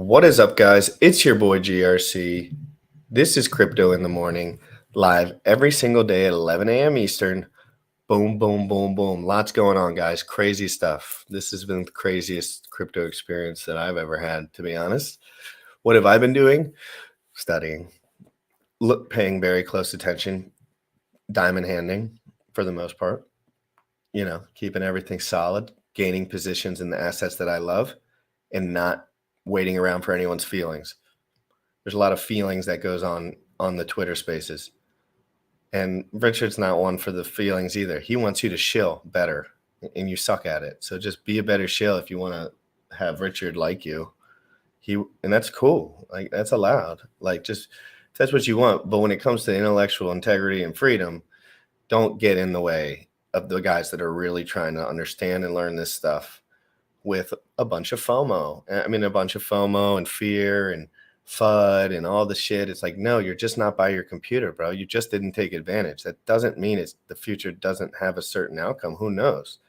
What is up, guys? It's your boy GRC. This is Crypto in the Morning, live every single day at 11 a.m. Eastern. Boom, boom, boom, boom. Lots going on, guys. Crazy stuff. This has been the craziest crypto experience that I've ever had, to be honest. What have I been doing? Studying, paying very close attention, diamond handing for the most part, keeping everything solid, gaining positions in the assets that I love, and not waiting around for anyone's feelings. There's a lot of feelings that goes on the Twitter spaces. And Richard's not one for the feelings either. He wants you to shill better, and you suck at it. So just be a better shill if you want to have Richard like you. And that's cool. Like, that's allowed. Like, just if that's what you want. But when it comes to intellectual integrity and freedom, don't get in the way of the guys that are really trying to understand and learn this stuff with a bunch of FOMO. I mean, a bunch of FOMO and fear and FUD and all the shit. It's like, no, you're just not by your computer, bro. You just didn't take advantage. That doesn't mean the future doesn't have a certain outcome. Who knows?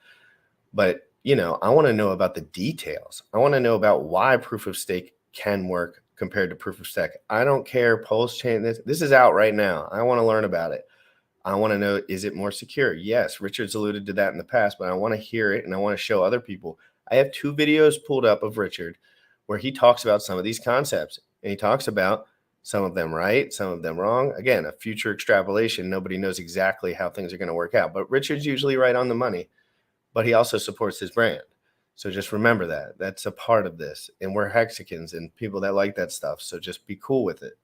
But, I want to know about the details. I want to know about why proof of stake can work compared to proof of stake. I don't care. Pulse chain, this is out right now. I want to learn about it. I want to know, is it more secure? Yes, Richard's alluded to that in the past, but I want to hear it and I want to show other people. I have 2 videos pulled up of Richard where he talks about some of these concepts, and he talks about some of them right, some of them wrong. Again, a future extrapolation. Nobody knows exactly how things are going to work out, but Richard's usually right on the money, but he also supports his brand. So just remember that. That's a part of this, and we're Hexicans and people that like that stuff, so just be cool with it.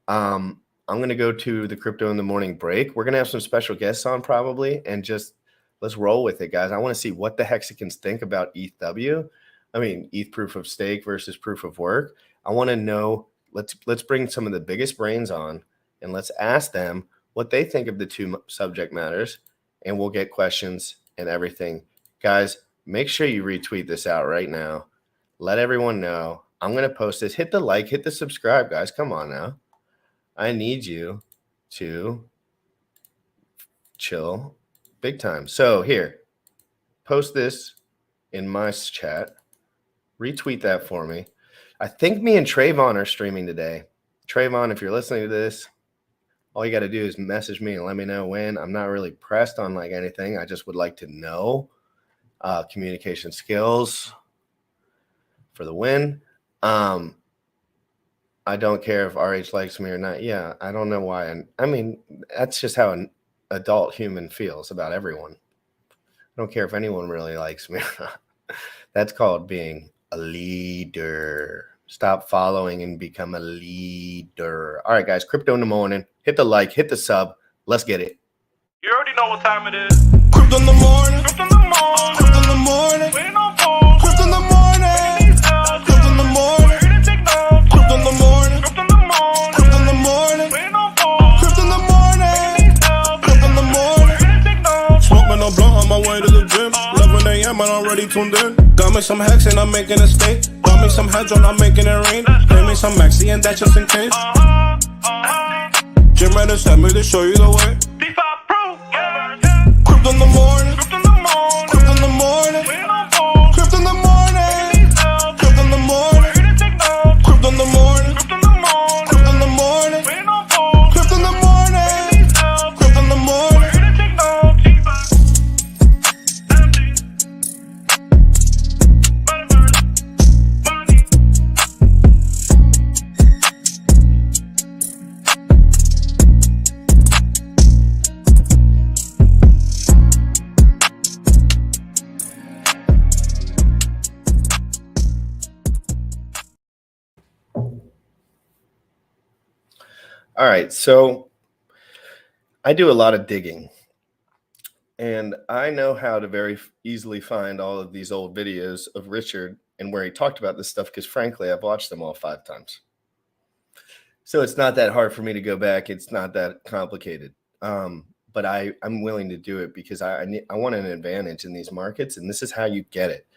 I'm going to go to the Crypto in the Morning break. We're going to have some special guests on probably, and just let's roll with it, guys. I want to see what the Hexicans think about ETH proof of stake versus proof of work. I want to know, let's bring some of the biggest brains on, and let's ask them what they think of the 2 subject matters, and we'll get questions and everything. Guys, make sure you retweet this out right now. Let everyone know. I'm going to post this. Hit the like, hit the subscribe, guys. Come on now. I need you to chill big time. So here, post this in my chat. Retweet that for me. I think me and Trayvon are streaming today. Trayvon, if you're listening to this, all you got to do is message me and let me know when. I'm not really pressed on like anything. I just would like to know. Communication skills for the win. I don't care if RH likes me or not. Yeah, I don't know why. I mean, that's just how an adult human feels about everyone. I don't care if anyone really likes me or not. That's called being a leader. Stop following and become a leader. All right, guys, Crypto in the Morning. Hit the like, hit the sub. Let's get it. You already know what time it is. Crypto in the morning. Crypto in the morning. Crypto in the morning. Waiting on phone. Crypto in the morning. Crypto in the morning. Ready to take notes. Crypto in the morning. Crypto in the morning. Crypto in the morning. Waiting on phone. Crypto in the morning. Crypto in the morning. Ready to take notes. Smoking a blunt on my way to the gym. 11 a.m. and I'm already tuned in. Got me some hex and I'm making a stake. Got me some heads on, I'm making it rain. Pay me some maxi and that's just in case. Jim ready sent me to show you the way. D5 proof. Crypto in the morning. Crypto in the morning. Crypto in the morning. Waiting on phone. Crypto in the morning. Crypto in the morning. Ready to take notes. Crypto in the morning. Crypto in the morning. Crypto in the morning. Waiting on phone. Crypto in the morning. Crypto in the morning. Ready to take notes. All right, so I do a lot of digging, and I know how to very easily find all of these old videos of Richard and where he talked about this stuff because, frankly, I've watched them all 5 times. So it's not that hard for me to go back. It's not that complicated, but I'm willing to do it because I want an advantage in these markets, and this is how you get it.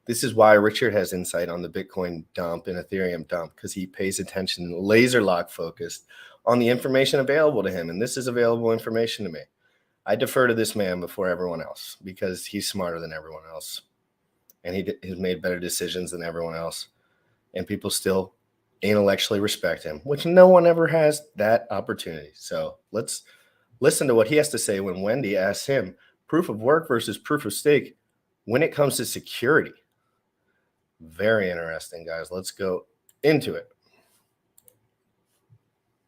This is why Richard has insight on the Bitcoin dump and Ethereum dump, because he pays attention, laser lock focused on the information available to him. And this is available information to me. I defer to this man before everyone else because he's smarter than everyone else. And he has made better decisions than everyone else. and people still intellectually respect him, which no one ever has that opportunity. So let's listen to what he has to say when Wendy asks him proof of work versus proof of stake when it comes to security. Very interesting, guys. Let's go into it.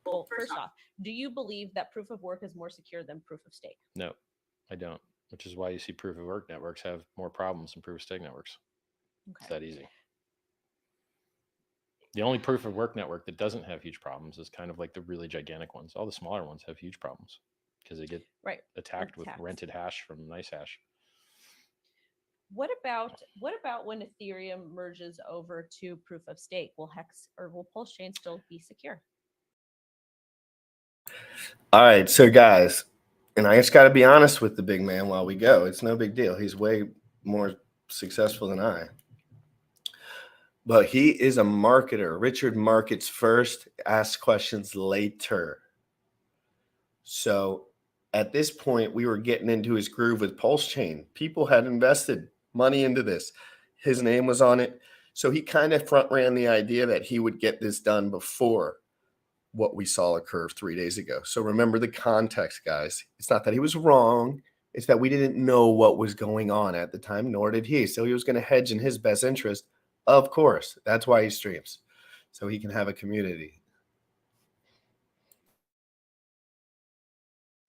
Well, first off, do you believe that proof of work is more secure than proof of stake? No, I don't. Which is why you see proof of work networks have more problems than proof of stake networks. It's Okay. that easy. The only proof of work network that doesn't have huge problems is kind of like the really gigantic ones. All the smaller ones have huge problems because they get Right. attacked with Attacks. rented hash from nice hash. What about when Ethereum merges over to proof of stake? Will HEX or will Pulse Chain still be secure? All right, so guys, and I just got to be honest with the big man while we go. It's no big deal. He's way more successful than I. But he is a marketer. Richard markets first, asks questions later. So at this point, we were getting into his groove with Pulse Chain. People had invested money into this. His name was on it. So he kind of front ran the idea that he would get this done before what we saw occur 3 days ago. So remember the context, guys. It's not that he was wrong. It's that we didn't know what was going on at the time, nor did he. So he was going to hedge in his best interest. Of course. That's why he streams. So he can have a community.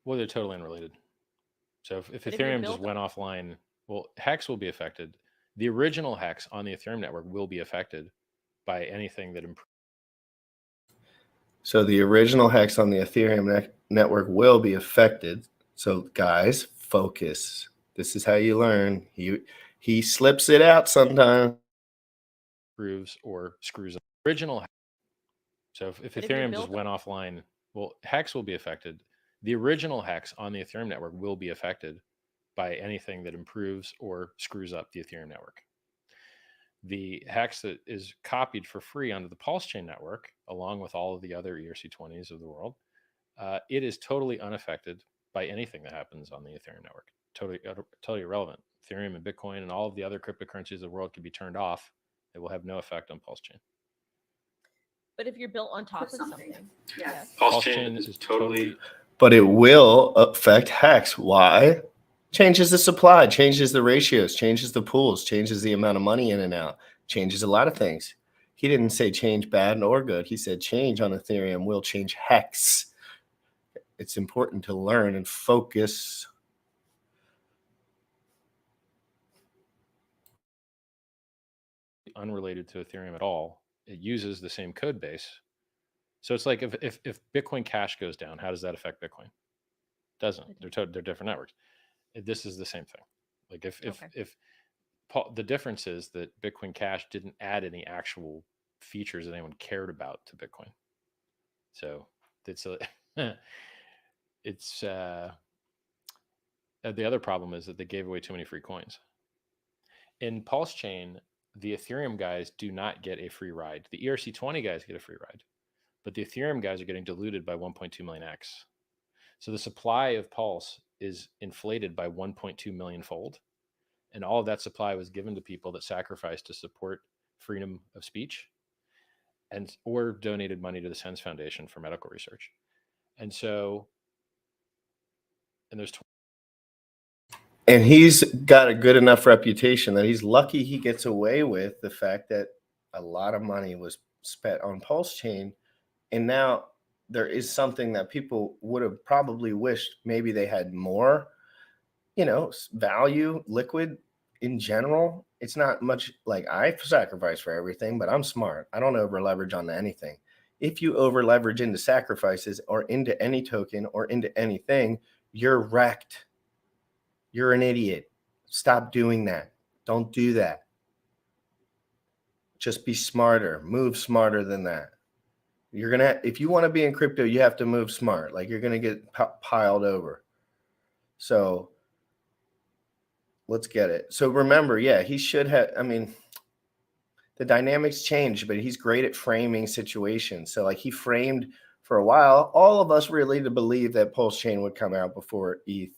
Well, they're totally unrelated. So if But if you're Ethereum just built- went offline, well, HEX will be affected. The original HEX on the Ethereum network will be affected by anything that improves. So the original HEX on the Ethereum network will be affected. So guys, focus. This is how you learn. He slips it out sometimes. Improves or screws up. Original. So if But if you're Ethereum just built- went offline, well, HEX will be affected. The original HEX on the Ethereum network will be affected by anything that improves or screws up the Ethereum network. The HEX that is copied for free onto the Pulse Chain network, along with all of the other ERC20s of the world, it is totally unaffected by anything that happens on the Ethereum network. Totally irrelevant. Ethereum and Bitcoin and all of the other cryptocurrencies of the world can be turned off. It will have no effect on Pulse Chain. But if you're built on top of something, yes. Pulse Chain is totally. But it will affect HEX. Why? Changes the supply, changes the ratios, changes the pools, changes the amount of money in and out, changes a lot of things. He didn't say change bad or good. He said change on Ethereum will change HEX. It's important to learn and focus. Unrelated to Ethereum at all. It uses the same code base. So it's like if Bitcoin Cash goes down, how does that affect Bitcoin? Doesn't. They're different networks. This is the same thing. Like if the difference is that Bitcoin Cash didn't add any actual features that anyone cared about to Bitcoin. So it's the other problem is that they gave away too many free coins. In Pulse Chain, the Ethereum guys do not get a free ride. The ERC20 guys get a free ride, but the Ethereum guys are getting diluted by 1.2 million X. So the supply of Pulse is inflated by 1.2 million fold. And all of that supply was given to people that sacrificed to support freedom of speech and or donated money to the Sense Foundation for medical research. And so, and there's And he's got a good enough reputation that he's lucky he gets away with the fact that a lot of money was spent on Pulse Chain. And now there is something that people would have probably wished maybe they had more, value, liquid in general. It's not much like I sacrifice for everything, but I'm smart. I don't over leverage on anything. If you over leverage into sacrifices or into any token or into anything, you're wrecked. You're an idiot. Stop doing that. Don't do that. Just be smarter. Move smarter than that. If you want to be in crypto, you have to move smart. Like you're going to get piled over. So let's get it. So remember, he should have, the dynamics changed, but he's great at framing situations. So like he framed for a while, all of us really to believe that Pulse Chain would come out before ETH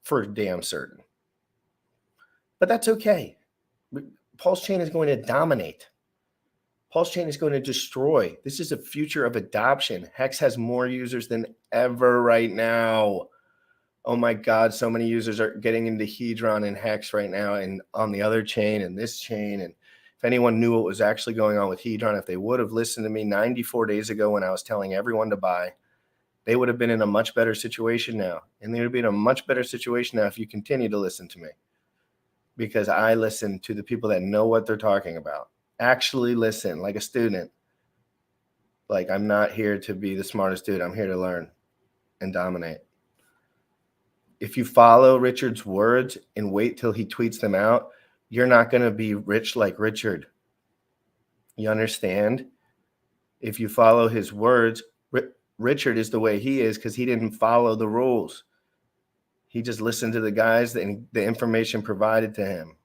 for damn certain. But that's okay. Pulse Chain is going to dominate. Pulse chain is going to destroy. This is a future of adoption. Hex has more users than ever right now. Oh my God, so many users are getting into Hedron and Hex right now and on the other chain and this chain. And if anyone knew what was actually going on with Hedron, if they would have listened to me 94 days ago when I was telling everyone to buy, they would have been in a much better situation now. And they would be in a much better situation now if you continue to listen to me. Because I listen to the people that know what they're talking about. Actually listen like a student. Like, I'm not here to be the smartest dude. I'm here to learn and dominate. If you follow Richard's words and wait till he tweets them out, you're not going to be rich like Richard. You understand? If you follow his words, Richard is the way he is because he didn't follow the rules. He just listened to the guys and the information provided to him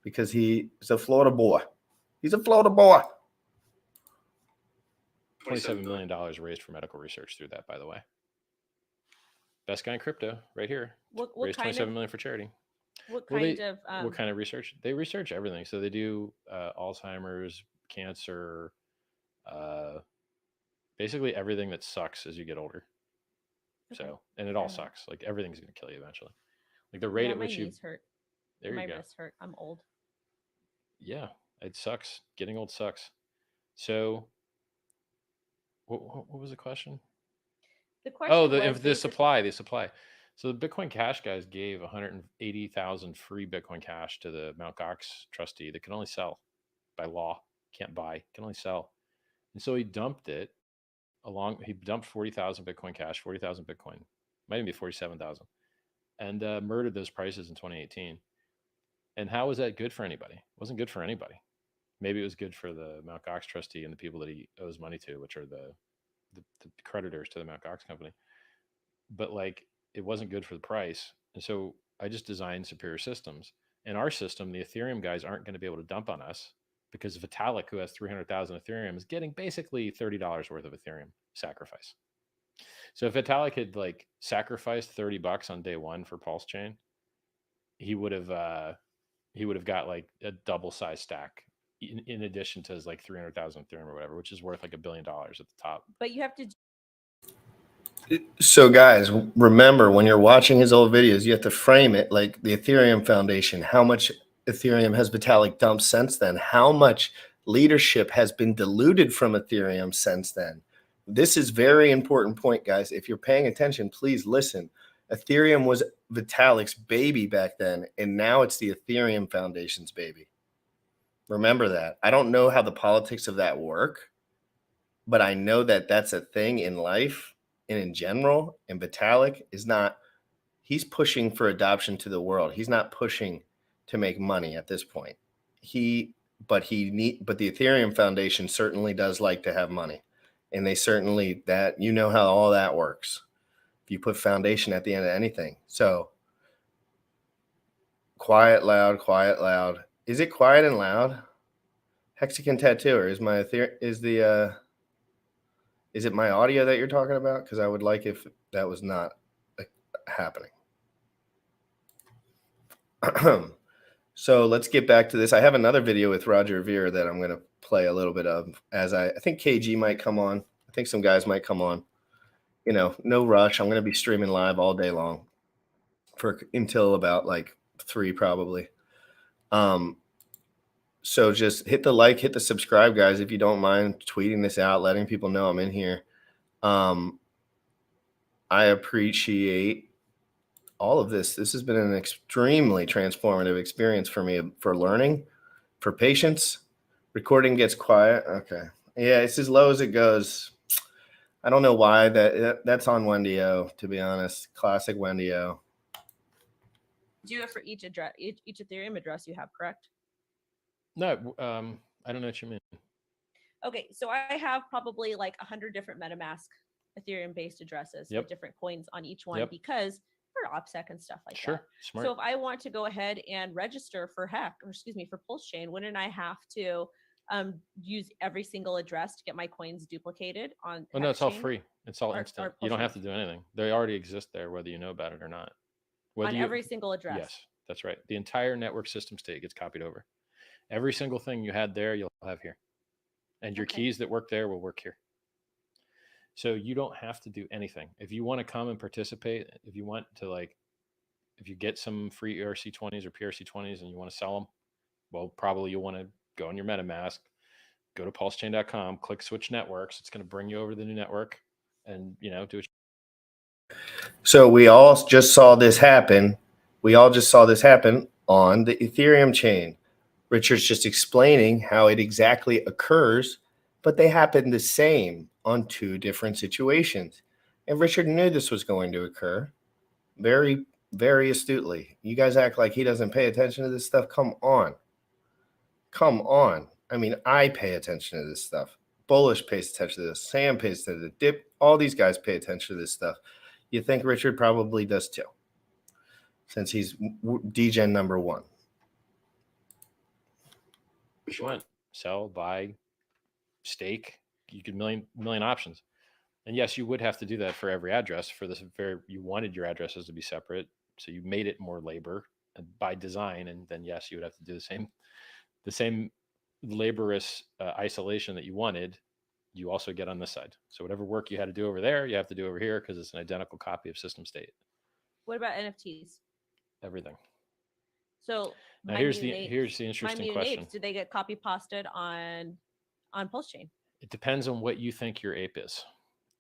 because he is a Florida boy. He's a Florida boy. $27 million raised for medical research through that, by the way. Best guy in crypto, right here. What Raised kind $27 of million for charity. what Well, kind of what kind of research? They research everything. So they do Alzheimer's, cancer, basically everything that sucks as you get older. Okay. So, and it all Fair enough. sucks. Like everything's going to kill you eventually. Like the rate yeah, at my which you, knees hurt. there my you go. wrists hurt. I'm old. Yeah, it sucks. Getting old sucks. So, what was the question? The question Oh, was the basically- supply. So the Bitcoin Cash guys gave 180,000 free Bitcoin Cash to the Mt. Gox trustee that can only sell by law, can't buy, can only sell. And so he dumped it he dumped 40,000 Bitcoin Cash, 40,000 Bitcoin, might even be 47,000, and murdered those prices in 2018. And how was that good for anybody? It wasn't good for anybody. Maybe it was good for the Mt. Gox trustee and the people that he owes money to, which are the creditors to the Mt. Gox company. But like, it wasn't good for the price. And so I just designed superior systems. In our system, the Ethereum guys aren't going to be able to dump on us because Vitalik, who has 300,000 Ethereum, is getting basically $30 worth of Ethereum sacrifice. So if Vitalik had like sacrificed $30 on day one for Pulse Chain, he would have got like a double size stack in addition to his like 300,000 Ethereum or whatever, which is worth like $1 billion at the top. But you have to. So guys, remember when you're watching his old videos, you have to frame it like the Ethereum Foundation. How much Ethereum has Vitalik dumped since then? How much leadership has been diluted from Ethereum since then? This is very important point, guys. If you're paying attention, please listen. Ethereum was Vitalik's baby back then, and now it's the Ethereum Foundation's baby. Remember that. I don't know how the politics of that work, but I know that that's a thing in life and in general. And Vitalik is not, he's pushing for adoption to the world. He's not pushing to make money at this point. But the Ethereum Foundation certainly does like to have money. And they certainly, that, you know how all that works. If you put foundation at the end of anything. So quiet, loud, quiet, loud. Is it quiet and loud? Hexagon Tattooer, is it my audio that you're talking about? Because I would like if that was not happening. So let's get back to this. I have another video with Roger Ver that I'm going to play a little bit of as I think KG might come on. I think some guys might come on. You know, no rush. I'm going to be streaming live all day long until about like 3 probably. So just hit the like, hit the subscribe, guys, if you don't mind tweeting this out, letting people know I'm in here. I appreciate all of this. This has been an extremely transformative experience for me, for learning, for patience. Recording gets quiet. Okay. Yeah, it's as low as it goes. I don't know why that's on Wendy O, to be honest. Classic Wendy O. Do it for each address, each Ethereum address you have, correct? No, I don't know what you mean. Okay, so I have probably like 100 different MetaMask Ethereum-based addresses with different coins on each one because for OPSEC and stuff like that. Smart. So if I want to go ahead and register for for Pulse Chain, wouldn't I have to use every single address to get my coins duplicated on? Well, no, it's all free. It's all or instant. Pulse You don't have Chain? to do anything. They already exist there, whether you know about it or not. On every single address. Yes, that's right. The entire network system state gets copied over. Every single thing you had there, you'll have here. and your Okay. keys that work there will work here. So you don't have to do anything. If you want to come and participate, if you want to if you get some free ERC20s or PRC20s and you want to sell them, well, probably you'll want to go on your MetaMask, go to pulsechain.com, click switch networks. It's going to bring you over to the new network and, do it. So we all just saw this happen. We all just saw this happen on the Ethereum chain. Richard's just explaining how it exactly occurs, but they happen the same on two different situations. And Richard knew this was going to occur very, very astutely. You guys act like he doesn't pay attention to this stuff. Come on. Come on. I mean, I pay attention to this stuff. Bullish pays attention to this. Sam pays attention to the dip. All these guys pay attention to this stuff. You think Richard probably does too, since he's DGen number one. You want sell, buy, stake. You could million options. And yes, you would have to do that for every address. For this you wanted your addresses to be separate, so you made it more labor by design. And then yes, you would have to do the same laborious isolation that you wanted. You also get on this side. So whatever work you had to do over there, you have to do over here because it's an identical copy of system state. What about NFTs? Everything. So now here's the interesting question. Apes, do they get copy pasted on Pulse Chain? It depends on what you think your ape is.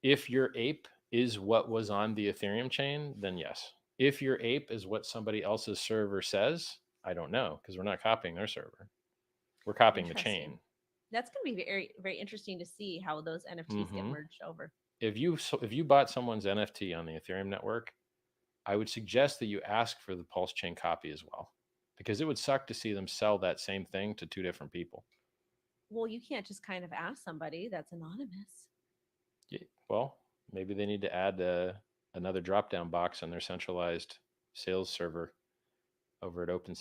If your ape is what was on the Ethereum chain, then yes. If your ape is what somebody else's server says, I don't know, because we're not copying their server. We're copying the chain. That's going to be very, very interesting to see how those NFTs get merged over. If you bought someone's NFT on the Ethereum network, I would suggest that you ask for the Pulse Chain copy as well, because it would suck to see them sell that same thing to two different people. Well, you can't just kind of ask somebody that's anonymous. Yeah, well, maybe they need to add another drop-down box on their centralized sales server over at OpenSea.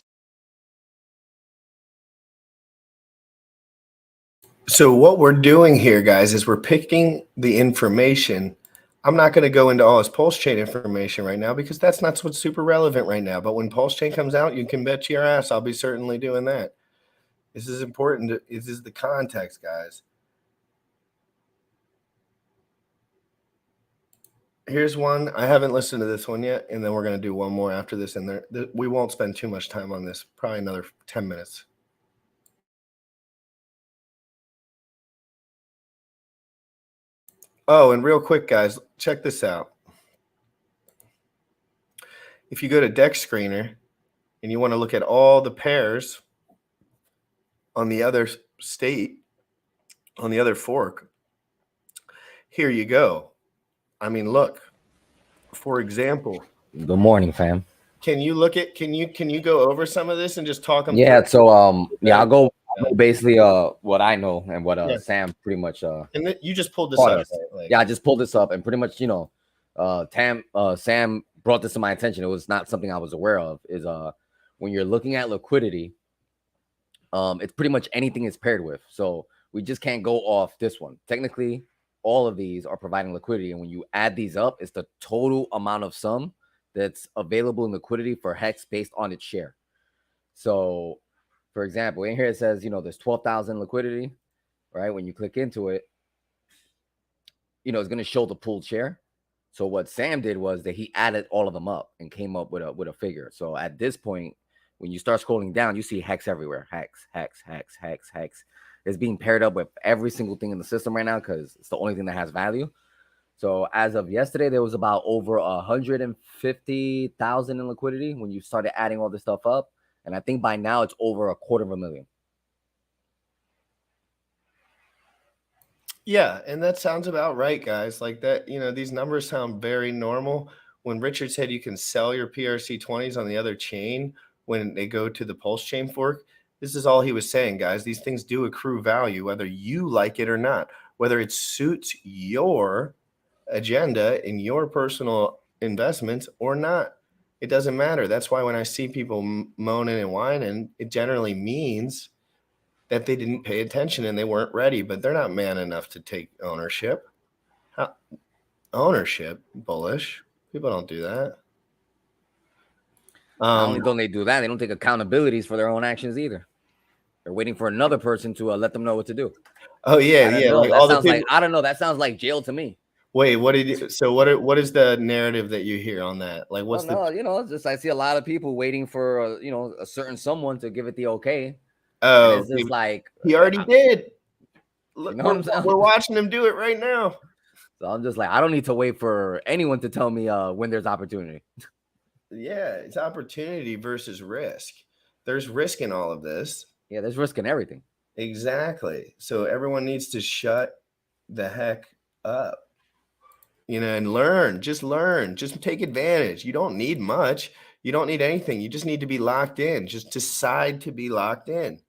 So what we're doing here, guys, is we're picking the information. I'm not going to go into all his Pulse Chain information right now because that's not what's super relevant right now. But when Pulse Chain comes out, you can bet your ass I'll be certainly doing that. This is important. This is the context, guys. Here's one. I haven't listened to this one yet, and then we're going to do one more after this. And we won't spend too much time on this, probably another 10 minutes. Oh, and real quick, guys, check this out. If you go to Dex Screener and you want to look at all the pairs on the other state, on the other fork, here you go. I mean, look, for example. Good morning, fam. Can you look at, can you go over some of this and just talk them Yeah, through? so I'll go basically what I know and what Sam pretty much and you just pulled this up, right? Like, yeah, I just pulled this up and pretty much, Sam brought this to my attention. It was not something I was aware of. Is when you're looking at liquidity, it's pretty much anything it's paired with. So we just can't go off this one. Technically, all of these are providing liquidity, and when you add these up, it's the total amount of sum that's available in liquidity for HEX based on its share. So, for example, in here it says, there's 12,000 liquidity, right? When you click into it, it's going to show the pooled share. So what Sam did was that he added all of them up and came up with a figure. So at this point, when you start scrolling down, you see HEX everywhere. HEX, HEX, HEX, HEX, HEX. It's being paired up with every single thing in the system right now because it's the only thing that has value. So as of yesterday, there was about over 150,000 in liquidity when you started adding all this stuff up. And I think by now it's over 250,000. yeah, and that sounds about right, guys. Like that, these numbers sound very normal. When Richard said you can sell your PRC20s on the other chain when they go to the Pulse Chain fork, this is all he was saying, guys. These things do accrue value, whether you like it or not, whether it suits your agenda in your personal investments or not. It doesn't matter. That's why when I see people moaning and whining, it generally means that they didn't pay attention and they weren't ready, but they're not man enough to take ownership. Ownership, bullish. People don't do that. Not only don't they do that, they don't take accountabilities for their own actions either. They're waiting for another person to let them know what to do. Oh yeah, I don't yeah. know. Like That all the sounds people. like, I don't know. That sounds like jail to me. Wait, what did you? So what is the narrative that you hear on that? Like, what's No, you know, it's just I see a lot of people waiting for you know, a certain someone to give it the okay. And Oh, it's just like he already did. Look, know what I'm saying? we're watching him do it right now. So I'm just like, I don't need to wait for anyone to tell me when there's opportunity. Yeah, it's opportunity versus risk. There's risk in all of this. Yeah, there's risk in everything. Exactly. So everyone needs to shut the heck up. You know, and learn, just take advantage. You don't need much. You don't need anything. You just need to be locked in. Just decide to be locked in.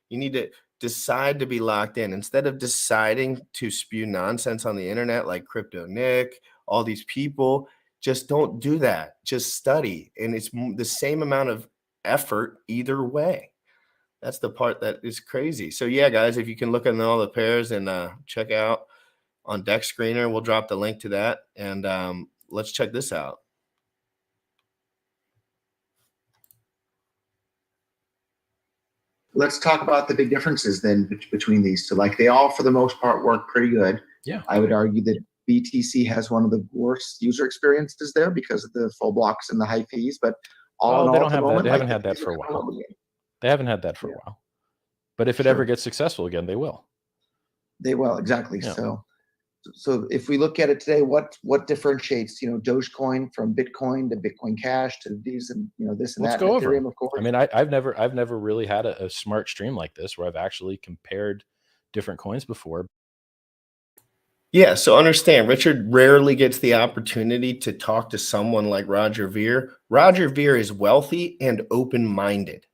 You need to decide to be locked in instead of deciding to spew nonsense on the internet like Crypto Nick, all these people. Just don't do that. Just study. And it's the same amount of effort either way. That's the part that is crazy. So yeah, guys, if you can look at all the pairs and check out on Deck Screener, we'll drop the link to that. And let's check this out. Let's talk about the big differences then between these two. Like they all, for the most part, work pretty good. Yeah. I would argue that BTC has one of the worst user experiences there because of the full blocks and the high fees. But all in all, they don't at the have that. moment, They like, haven't had that for a these are while. kind of- They haven't had that for a while. But if it ever gets successful again, they will. They will, exactly. Yeah. So if we look at it today, what differentiates, you know, Dogecoin from Bitcoin to Bitcoin Cash to these and, you know, this and Let's that, go and over Ethereum, 'em. of course. I mean, I've never really had a smart stream like this where I've actually compared different coins before. Yeah, so understand, Richard rarely gets the opportunity to talk to someone like Roger Ver. Roger Ver is wealthy and open-minded,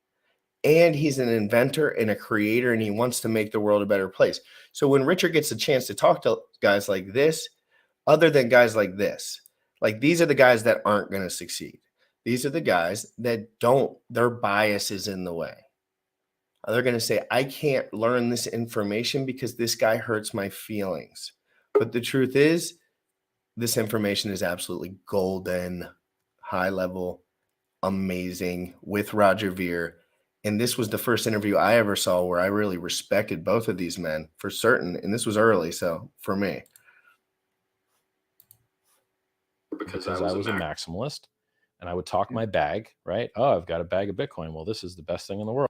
and he's an inventor and a creator, and he wants to make the world a better place. So when Richard gets a chance to talk to guys like this, other than guys like this, like these are the guys that aren't going to succeed. These are the guys that don't, their bias is in the way. They're going to say, I can't learn this information because this guy hurts my feelings. But the truth is, this information is absolutely golden, high level, amazing with Roger Ver. And this was the first interview I ever saw where I really respected both of these men for certain. And this was early. So for me, because I was a maximalist and I would talk my bag, right? Oh, I've got a bag of Bitcoin. Well, this is the best thing in the world.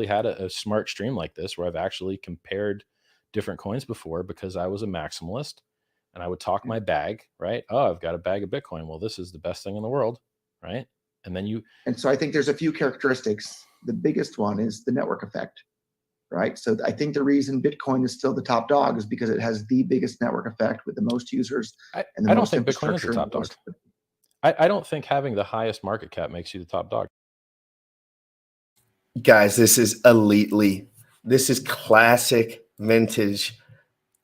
Had a smart stream like this where I've actually compared different coins before because I was a maximalist and I would talk my bag, right? Oh, I've got a bag of Bitcoin. Well, this is the best thing in the world, right? And so I think there's a few characteristics. The biggest one is the network effect, right? So I think the reason Bitcoin is still the top dog is because it has the biggest network effect with the most users. I don't think Bitcoin is the top dog. I don't think having the highest market cap makes you the top dog. guys, this is elitely, this is classic vintage.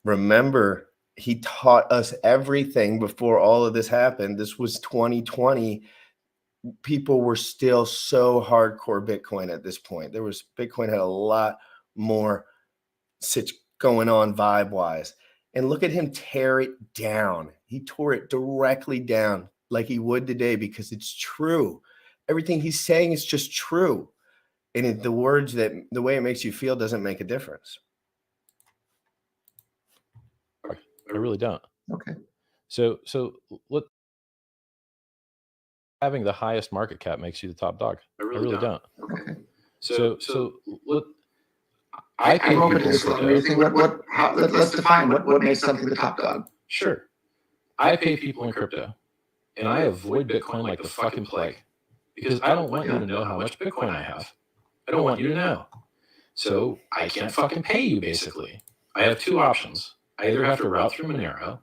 Remember, he taught us everything before all of this happened. This was 2020. People were still so hardcore Bitcoin at this point. Bitcoin had a lot more going on vibe wise. And look at him tear it down. He tore it directly down like he would today because it's true. Everything he's saying is just true. And the way it makes you feel doesn't make a difference. I really don't. Okay. So having the highest market cap makes you the top dog. I really don't. Okay. So I'm open to this. Let's define what makes something the top dog. Sure. I pay people in crypto and I avoid Bitcoin like the fucking plague because I don't want you to know how much Bitcoin I have. I don't want you to know. So I can't fucking pay you, basically. I have two options. I either have to route through Monero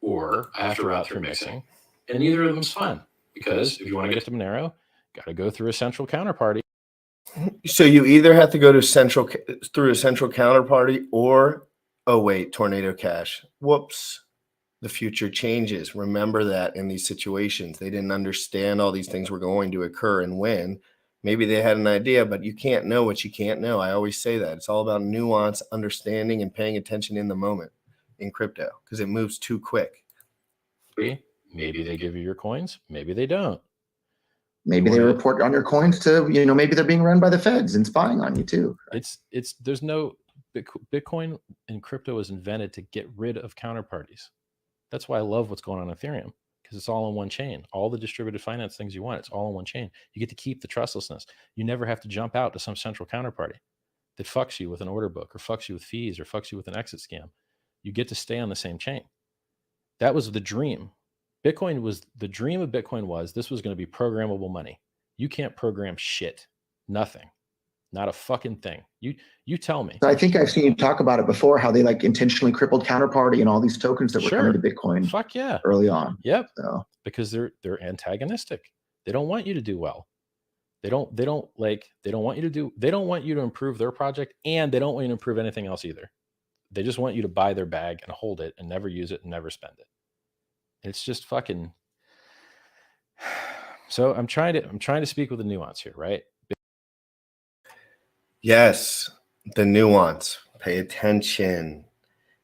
or I have to route through mixing. And neither of them's fun because if you want to get to Monero, got to go through a central counterparty. So you either have to go to through a central counterparty or, oh wait, Tornado Cash. Whoops. The future changes. Remember that in these situations, they didn't understand all these things were going to occur and when. Maybe they had an idea, but you can't know what you can't know. I always say that. It's all about nuance, understanding, and paying attention in the moment in crypto because it moves too quick. Maybe they give you your coins. Maybe they don't. Maybe they report on your coins to, maybe they're being run by the feds and spying on you too. Right? There's no Bitcoin and crypto was invented to get rid of counterparties. That's why I love what's going on in Ethereum, because it's all on one chain. All the distributed finance things you want, it's all on one chain. You get to keep the trustlessness. You never have to jump out to some central counterparty that fucks you with an order book or fucks you with fees or fucks you with an exit scam. You get to stay on the same chain. That was the dream. The dream of Bitcoin was this was going to be programmable money. You can't program shit. Nothing. Not a fucking thing. You tell me. I think I've seen you talk about it before, how they like intentionally crippled Counterparty and all these tokens that were coming to Bitcoin. Fuck yeah. Early on. Yep. So. Because they're antagonistic. They don't want you to do well. They don't want you to improve their project, and they don't want you to improve anything else either. They just want you to buy their bag and hold it and never use it and never spend it. It's just fucking. So I'm trying to speak with a nuance here, right? Yes, the nuance. Pay attention.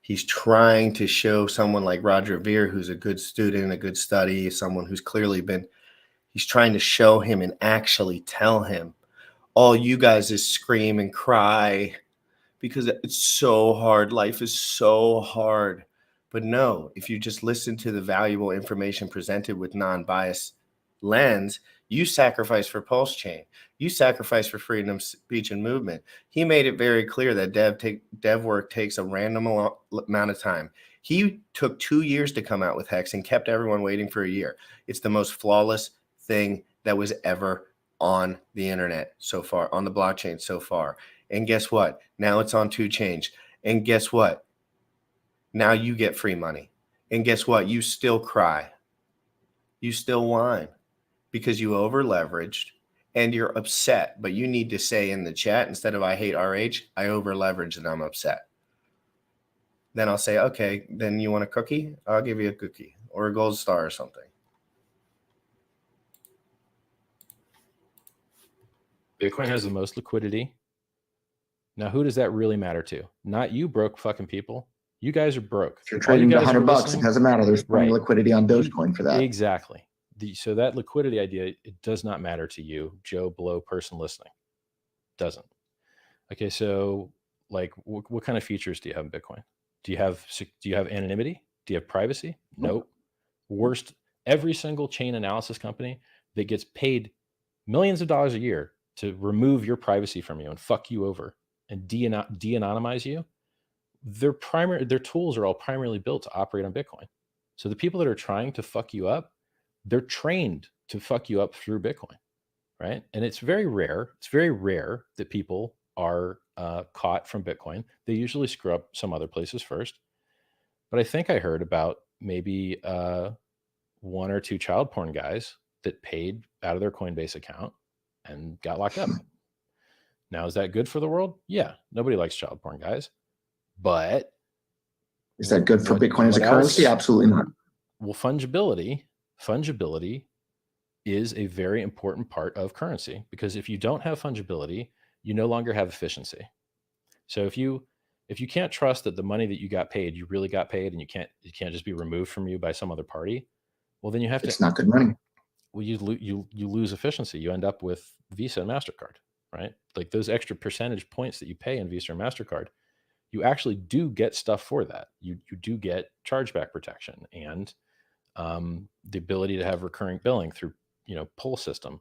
He's trying to show someone like Roger Ver, who's a good student, a good study, someone who's clearly been. He's trying to show him and actually tell him. All you guys is scream and cry because it's so hard. Life is so hard. But no, if you just listen to the valuable information presented with non-biased lens, you sacrifice for Pulse Chain. You sacrifice for freedom of speech and movement. He made it very clear that dev work takes a random amount of time. He took 2 years to come out with HEX and kept everyone waiting for a year. It's the most flawless thing that was ever on the internet so far, on the blockchain so far. And guess what? Now it's on 2 chains. And guess what? Now you get free money. And guess what? You still cry. You still whine because you over leveraged and you're upset. But you need to say in the chat, instead of I hate RH, I over leveraged and I'm upset. Then I'll say, okay, then you want a cookie? I'll give you a cookie or a gold star or something. Bitcoin has the most liquidity. Now, who does that really matter to? Not you broke fucking people. You guys are broke. If you're trading $100, it doesn't matter. There's plenty of liquidity on Dogecoin for that. Exactly. So that liquidity idea, it does not matter to you, Joe Blow person listening. Doesn't. Okay, so like, what kind of features do you have in Bitcoin? Do you have anonymity? Do you have privacy? Nope. Worst. Every single chain analysis company that gets paid millions of dollars a year to remove your privacy from you and fuck you over and de-anonymize you, their tools are all primarily built to operate on Bitcoin. So the people that are trying to fuck you up, they're trained to fuck you up through Bitcoin, right? And it's very rare. It's very rare that people are caught from Bitcoin. They usually screw up some other places first. But I think I heard about maybe 1 or 2 child porn guys that paid out of their Coinbase account and got locked up. Now, is that good for the world? Yeah. Nobody likes child porn guys. But is that good for Bitcoin as a currency? Absolutely not. Well, fungibility is a very important part of currency, because if you don't have fungibility, you no longer have efficiency. So if you can't trust that the money that you got paid, you really got paid, and it can't just be removed from you by some other party, well, then you have to. It's not good money. Well, you lose efficiency. You end up with Visa and MasterCard, right? Like those extra percentage points that you pay in Visa or MasterCard, you actually do get stuff for that. You do get chargeback protection and the ability to have recurring billing through, pull system.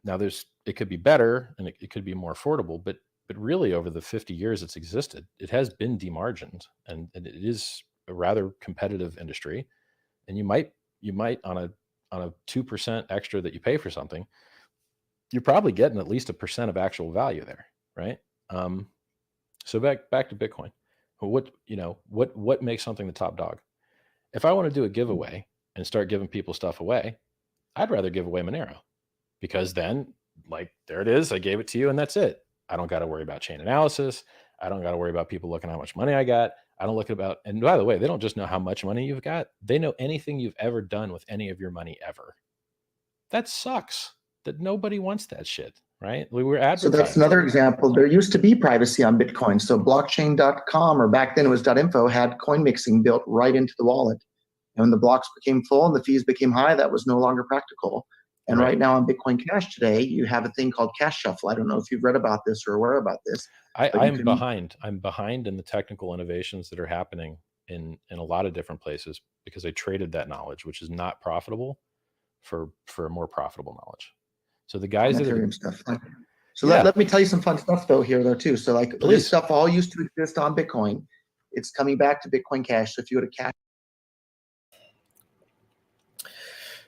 Now it could be better and it could be more affordable, but really over the 50 years it's existed, it has been demargined and it is a rather competitive industry. And you might on a 2% extra that you pay for something, you're probably getting at least 1% of actual value there, right? So back to Bitcoin. What makes something the top dog? If I want to do a giveaway and start giving people stuff away, I'd rather give away Monero, because then, like, there it is. I gave it to you and that's it. I don't got to worry about chain analysis. I don't got to worry about people looking at how much money I got. I don't look about, and by the way, they don't just know how much money you've got. They know anything you've ever done with any of your money ever. That sucks. That nobody wants that shit, right? We were advertising. So that's another example. There used to be privacy on Bitcoin. So blockchain.com, or back then it was .info, had coin mixing built right into the wallet. And when the blocks became full and the fees became high, that was no longer practical. And Right. right now on Bitcoin Cash today, you have a thing called cash shuffle. I don't know if you've read about this or aware about this. but you I'm can- behind. I'm behind in the technical innovations that are happening in a lot of different places because I traded that knowledge, which is not profitable, for a more profitable knowledge. So the guys that are Ethereum stuff. So Yeah. let me tell you some fun stuff though here though too. So like Please. this stuff all used to exist on Bitcoin. It's coming back to Bitcoin Cash. So if you go to cash,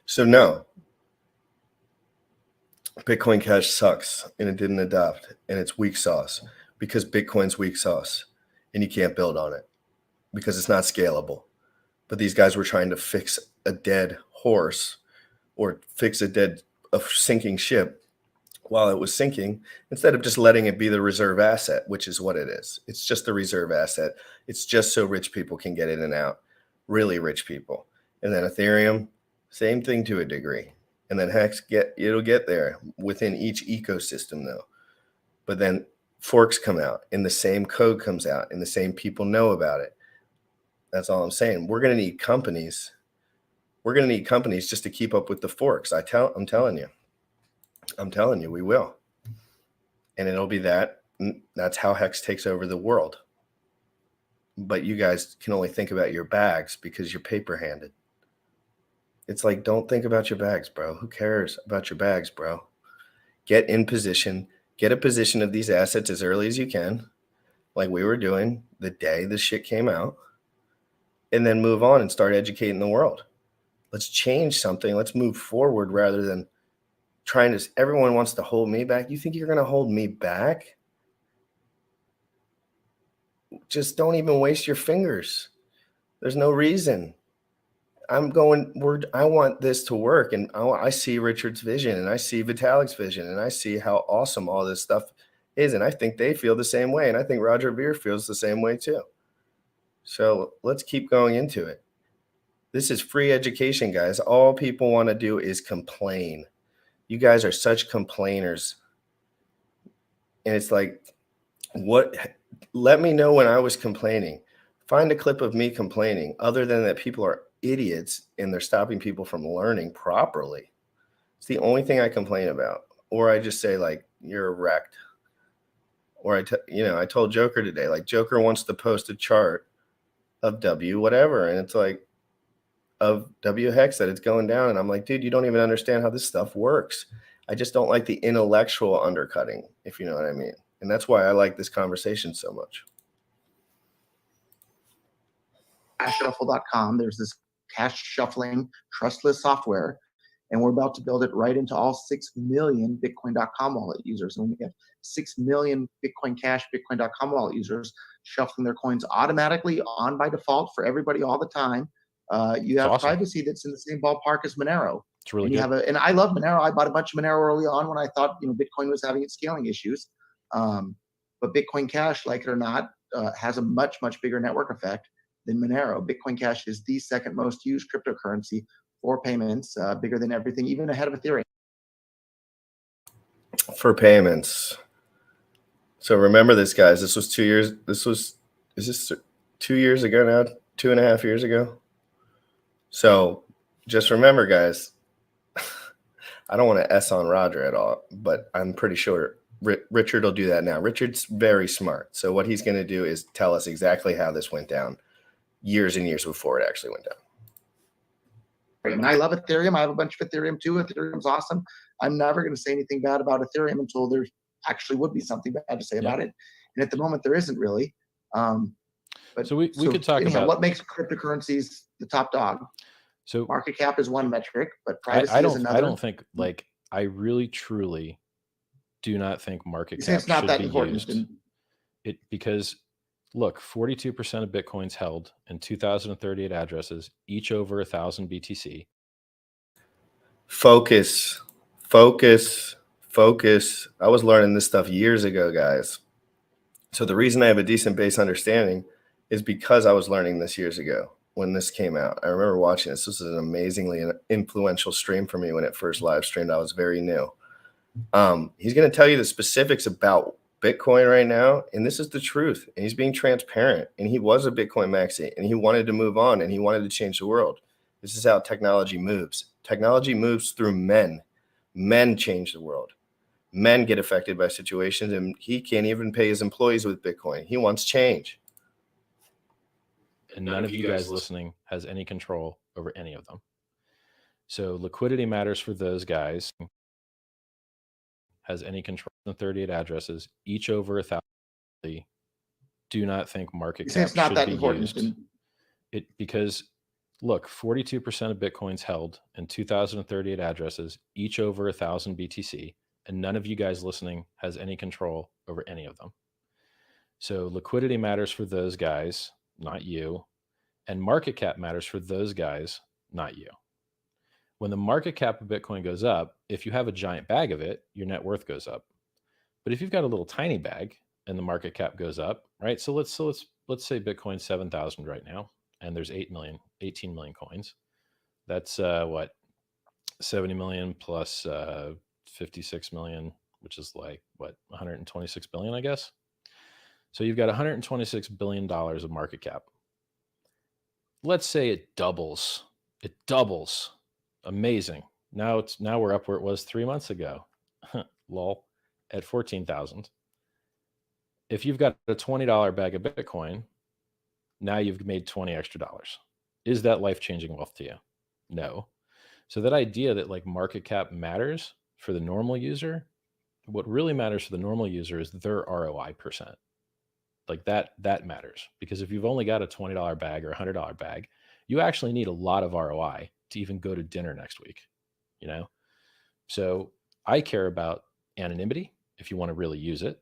So no, Bitcoin Cash sucks and it didn't adopt and it's weak sauce because Bitcoin's weak sauce and you can't build on it because it's not scalable. But these guys were trying to fix a dead horse or fix a sinking ship while it was sinking instead of just letting it be the reserve asset, which is what it is. It's just a reserve asset. It's just so rich people can get in and out, really rich people. And then Ethereum, same thing to a degree. And then HEX, it'll get there within each ecosystem though. But then forks come out and the same code comes out and the same people know about it. That's all I'm saying. We're going to need companies. We're going to need companies just to keep up with the forks. I'm telling you, we will. And it'll be that. That's how HEX takes over the world. But you guys can only think about your bags because you're paper handed. It's like, don't think about your bags, bro. Who cares about your bags, bro? Get in position, get a position of these assets as early as you can, like we were doing the day this shit came out, and then move on and start educating the world. Let's change something. Let's move forward rather than trying to, everyone wants to hold me back. You think you're going to hold me back? Just don't even waste your fingers. There's no reason. I want this to work. And I see Richard's vision and I see Vitalik's vision and I see how awesome all this stuff is. And I think they feel the same way. And I think Roger Ver feels the same way too. So let's keep going into it. This is free education, guys. All people want to do is complain. You guys are such complainers. And it's like, let me know when I was complaining. Find a clip of me complaining, other than that people are idiots and they're stopping people from learning properly. It's the only thing I complain about. Or I just say, like, you're wrecked. Or I told Joker today, like, Joker wants to post a chart of W whatever, and it's like, of W HEX that it's going down. And I'm like, dude, you don't even understand how this stuff works. I just don't like the intellectual undercutting, if you know what I mean. And that's why I like this conversation so much. cashshuffle.com. There's this cash shuffling trustless software, and we're about to build it right into all 6 million Bitcoin.com wallet users. And we have 6 million Bitcoin Cash, Bitcoin.com wallet users shuffling their coins automatically on by default for everybody all the time. You have awesome. privacy that's in the same ballpark as Monero. It's really and you good. have and I love Monero. I bought a bunch of Monero early on when I thought Bitcoin was having its scaling issues. But Bitcoin Cash, like it or not, has a much bigger network effect than Monero. Bitcoin Cash is the second most used cryptocurrency for payments, bigger than everything, even ahead of Ethereum. For payments. So remember this, guys. This was 2 years. Is this 2 years ago now? 2.5 years ago? So just remember, guys, I don't want to S on Roger at all, but I'm pretty sure Richard will do that now. Richard's very smart. So what he's going to do is tell us exactly how this went down years and years before it actually went down. And I love Ethereum. I have a bunch of Ethereum too. Ethereum's awesome. I'm never going to say anything bad about Ethereum until there actually would be something bad to say about it. And at the moment, there isn't really. But So we could talk about what makes cryptocurrencies the top dog. So market cap is one metric, but privacy I is another. I don't think, like, I really truly do not think market cap it's not should that be important. used. Because look, 42% of Bitcoin's held in 2,038 addresses, each over 1,000 BTC. Focus. I was learning this stuff years ago, guys. So the reason I have a decent base understanding is because I was learning this years ago when this came out. I remember watching this. This was an amazingly influential stream for me when it first live streamed. I was very new. He's going to tell you the specifics about Bitcoin right now, and this is the truth. And he's being transparent. And he was a Bitcoin maxi, and he wanted to move on, and he wanted to change the world. This is how technology moves. Technology moves through men. Men change the world. Men get affected by situations, and he can't even pay his employees with Bitcoin. He wants change. And none of you guys listening has any control over any of them. So liquidity matters for those guys. Has any control on 38 addresses, each over 1,000. Do not think market You say cap it's not should that be important. used. Because look, 42% of Bitcoin's held in 2,038 addresses, each over 1,000 BTC, and none of you guys listening has any control over any of them. So liquidity matters for those guys, not you. And market cap matters for those guys, not you. When the market cap of Bitcoin goes up, if you have a giant bag of it, your net worth goes up. But if you've got a little tiny bag and the market cap goes up, right? So let's say Bitcoin's 7,000 right now, and there's 18 million coins. That's what, 70 million plus 56 million, which is like what, 126 billion, I guess. So you've got 126 billion dollars of market cap. Let's say it doubles. It doubles. Amazing. Now we're up where it was 3 months ago. Lol, at 14,000. If you've got a $20 bag of Bitcoin, now you've made 20 extra dollars. Is that life-changing wealth to you? No. So that idea that like market cap matters for the normal user, what really matters for the normal user is their ROI percent. Like that matters, because if you've only got a $20 bag or $100 bag, you actually need a lot of ROI to even go to dinner next week, you know? So I care about anonymity if you want to really use it.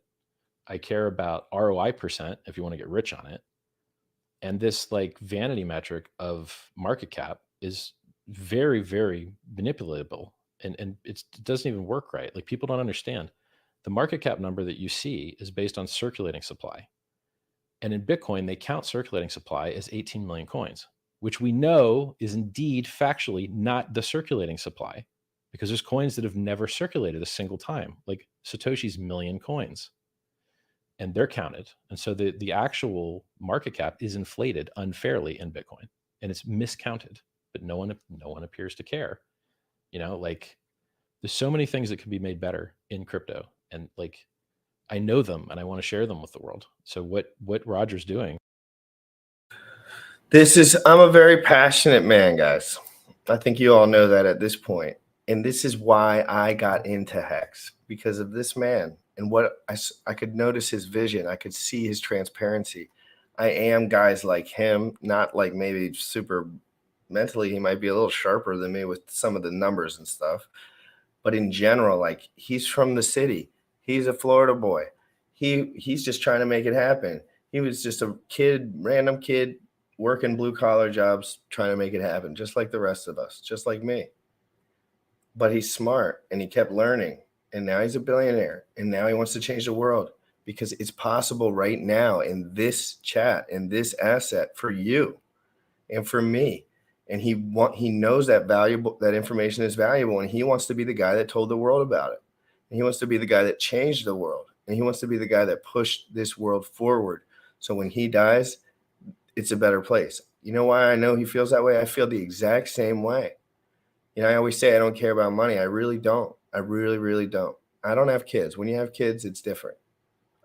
I care about ROI percent if you want to get rich on it. And this like vanity metric of market cap is very, very manipulatable. And it doesn't even work right. Like people don't understand. The market cap number that you see is based on circulating supply. And in Bitcoin, they count circulating supply as 18 million coins, which we know is indeed factually not the circulating supply, because there's coins that have never circulated a single time, like Satoshi's million coins. And they're counted. And so the actual market cap is inflated unfairly in Bitcoin, and it's miscounted, but no one appears to care. You know, like there's so many things that can be made better in crypto, and like I know them and I want to share them with the world. So what Roger's doing. I'm a very passionate man, guys. I think you all know that at this point. And this is why I got into HEX, because of this man and what I could notice his vision. I could see his transparency. I am guys like him, not like maybe super mentally. He might be a little sharper than me with some of the numbers and stuff. But in general, like he's from the city. He's a Florida boy. He's just trying to make it happen. He was just a kid, random kid, working blue collar jobs, trying to make it happen, just like the rest of us, just like me. But he's smart and he kept learning, and now he's a billionaire, and now he wants to change the world, because it's possible right now in this chat, in this asset, for you and for me. And he knows that that information is valuable, and he wants to be the guy that told the world about it. And he wants to be the guy that changed the world, and he wants to be the guy that pushed this world forward. So when he dies, it's a better place. You know why I know he feels that way? I feel the exact same way. You know, I always say I don't care about money. I really don't. I really, really don't. I don't have kids. When you have kids, it's different.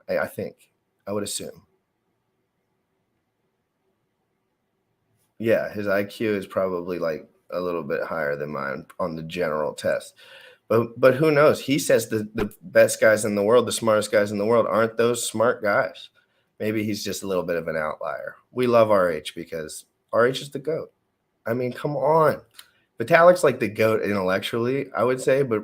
I think. I would assume. Yeah, his IQ is probably like a little bit higher than mine on the general test. But who knows? He says the best guys in the world, the smartest guys in the world, aren't those smart guys. Maybe he's just a little bit of an outlier. We love RH because RH is the GOAT. I mean, come on. Vitalik's like the GOAT intellectually, I would say, but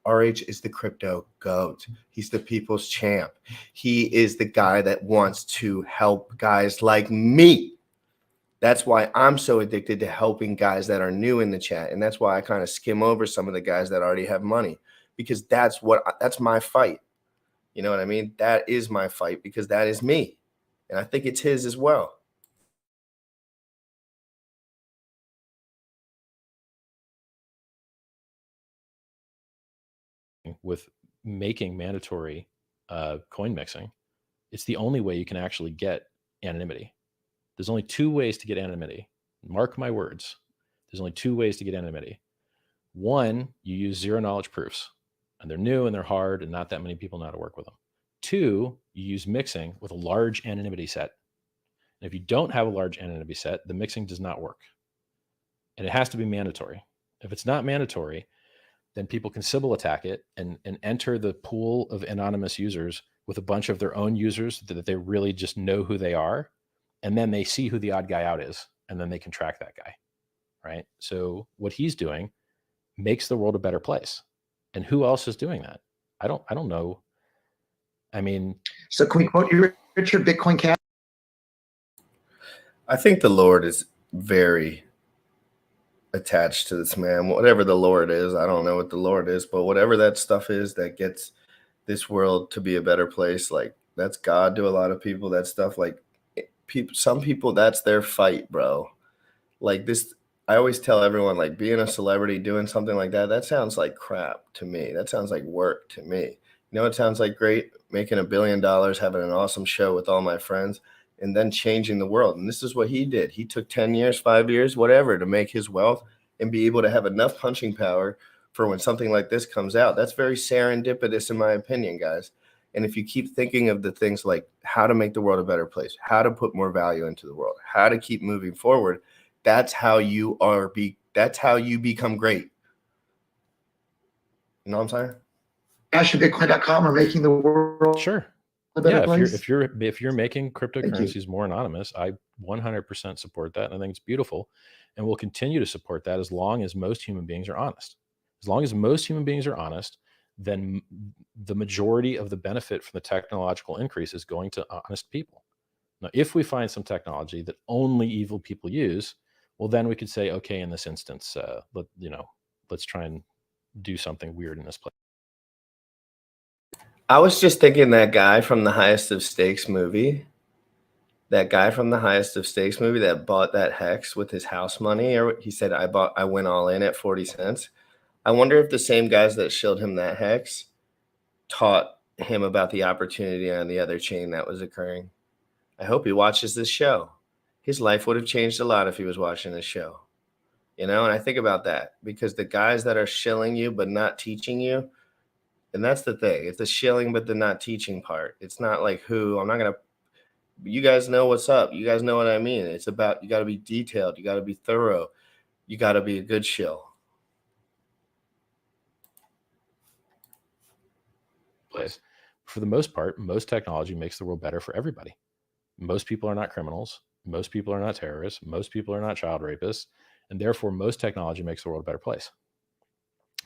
RH is the crypto GOAT. He's the people's champ. He is the guy that wants to help guys like me. That's why I'm so addicted to helping guys that are new in the chat. And that's why I kind of skim over some of the guys that already have money, because that's my fight. You know what I mean? That is my fight, because that is me. And I think it's his as well. With making mandatory coin mixing, it's the only way you can actually get anonymity. There's only two ways to get anonymity. Mark my words. There's only two ways to get anonymity. One, you use zero knowledge proofs, and they're new and they're hard, and not that many people know how to work with them. Two, you use mixing with a large anonymity set. And if you don't have a large anonymity set, the mixing does not work. And it has to be mandatory. If it's not mandatory, then people can Sybil attack it and enter the pool of anonymous users with a bunch of their own users that they really just know who they are. And then they see who the odd guy out is, and then they can track that guy, right? So what he's doing makes the world a better place. And who else is doing that? I don't know. I mean, So can we quote you, Richard? Bitcoin Cash. I think the Lord is very attached to this man. Whatever the Lord is, I don't know what the Lord is, but whatever that stuff is that gets this world to be a better place, like that's God to a lot of people. That stuff, like people, some people, that's their fight, bro. Like this, I always tell everyone, like being a celebrity, doing something like that sounds like crap to me. That sounds like work to me. You know, it sounds like great, making $1 billion, having an awesome show with all my friends, and then changing the world. And this is what he did. He took 10 years, 5 years, whatever, to make his wealth and be able to have enough punching power for when something like this comes out. That's very serendipitous, in my opinion, guys. And if you keep thinking of the things like how to make the world a better place, how to put more value into the world, how to keep moving forward, that's how you that's how you become great. You know what I'm saying? Cash and Bitcoin.com are making the world sure. a better Yeah, place. if you're making Thank you. cryptocurrencies more anonymous, I 100% support that, and I think it's beautiful, and we'll continue to support that as long as most human beings are honest. As long as most human beings are honest, then the majority of the benefit from the technological increase is going to honest people. Now, if we find some technology that only evil people use, well, then we could say, okay, in this instance, let's try and do something weird in this place. I was just thinking that guy from the Highest of Stakes movie, that bought that HEX with his house money, or he said, I went all in at 40 cents. I wonder if the same guys that showed him that HEX taught him about the opportunity on the other chain that was occurring. I hope he watches this show. His life would have changed a lot if he was watching this show. You know, and I think about that because the guys that are shilling you but not teaching you, and that's the thing. It's the shilling but the not teaching part. It's not like you guys know what's up. You guys know what I mean. It's about, you got to be detailed. You got to be thorough. You got to be a good shill. Place. For the most part, most technology makes the world better for everybody. Most people are not criminals. Most people are not terrorists. Most people are not child rapists. And therefore, most technology makes the world a better place.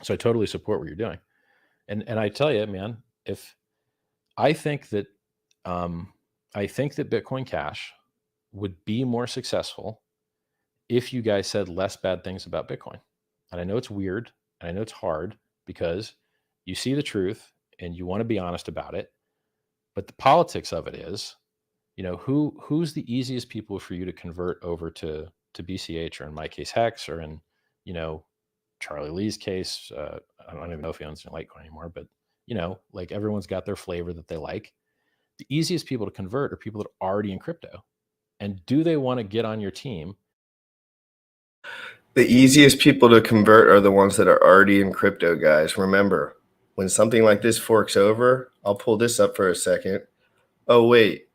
So I totally support what you're doing. And I tell you, man, if I think that Bitcoin Cash would be more successful if you guys said less bad things about Bitcoin. And I know it's weird, and I know it's hard because you see the truth and you want to be honest about it. But the politics of it is, you know, who's the easiest people for you to convert over to BCH, or in my case, HEX, or in, you know, Charlie Lee's case, I don't even know if he owns Litecoin anymore, but, you know, like everyone's got their flavor that they like. The easiest people to convert are people that are already in crypto. And do they want to get on your team? The easiest people to convert are the ones that are already in crypto, guys. Remember, when something like this forks over, I'll pull this up for a second. Oh, wait.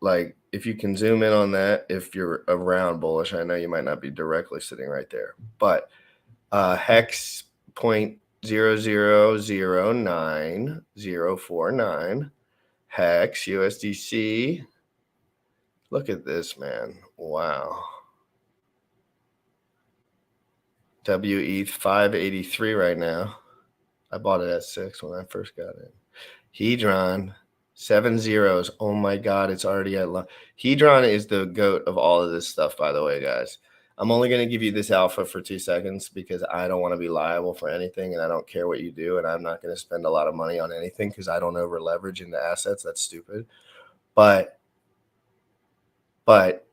Like, if you can zoom in on that, if you're around bullish, I know you might not be directly sitting right there, but HEX 0.0009049, HEX USDC. Look at this, man. Wow. WETH 583 right now. I bought it at 6 when I first got it. Hedron 7 zeros. Oh my God, it's already at Hedron is the GOAT of all of this stuff, by the way, guys. I'm only going to give you this alpha for 2 seconds because I don't want to be liable for anything, and I don't care what you do, and I'm not going to spend a lot of money on anything because I don't over leverage into assets. That's stupid. But like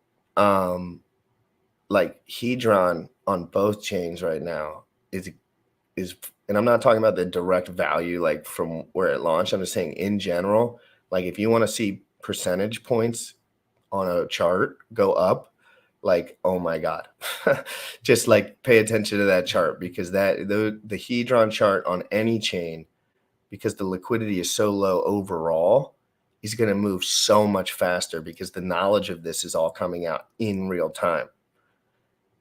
Hedron on both chains right now is, and I'm not talking about the direct value like from where it launched. I'm just saying in general, like if you want to see percentage points on a chart go up, like, oh my God, just like pay attention to that chart, because the Hedron chart on any chain, because the liquidity is so low overall, is going to move so much faster because the knowledge of this is all coming out in real time.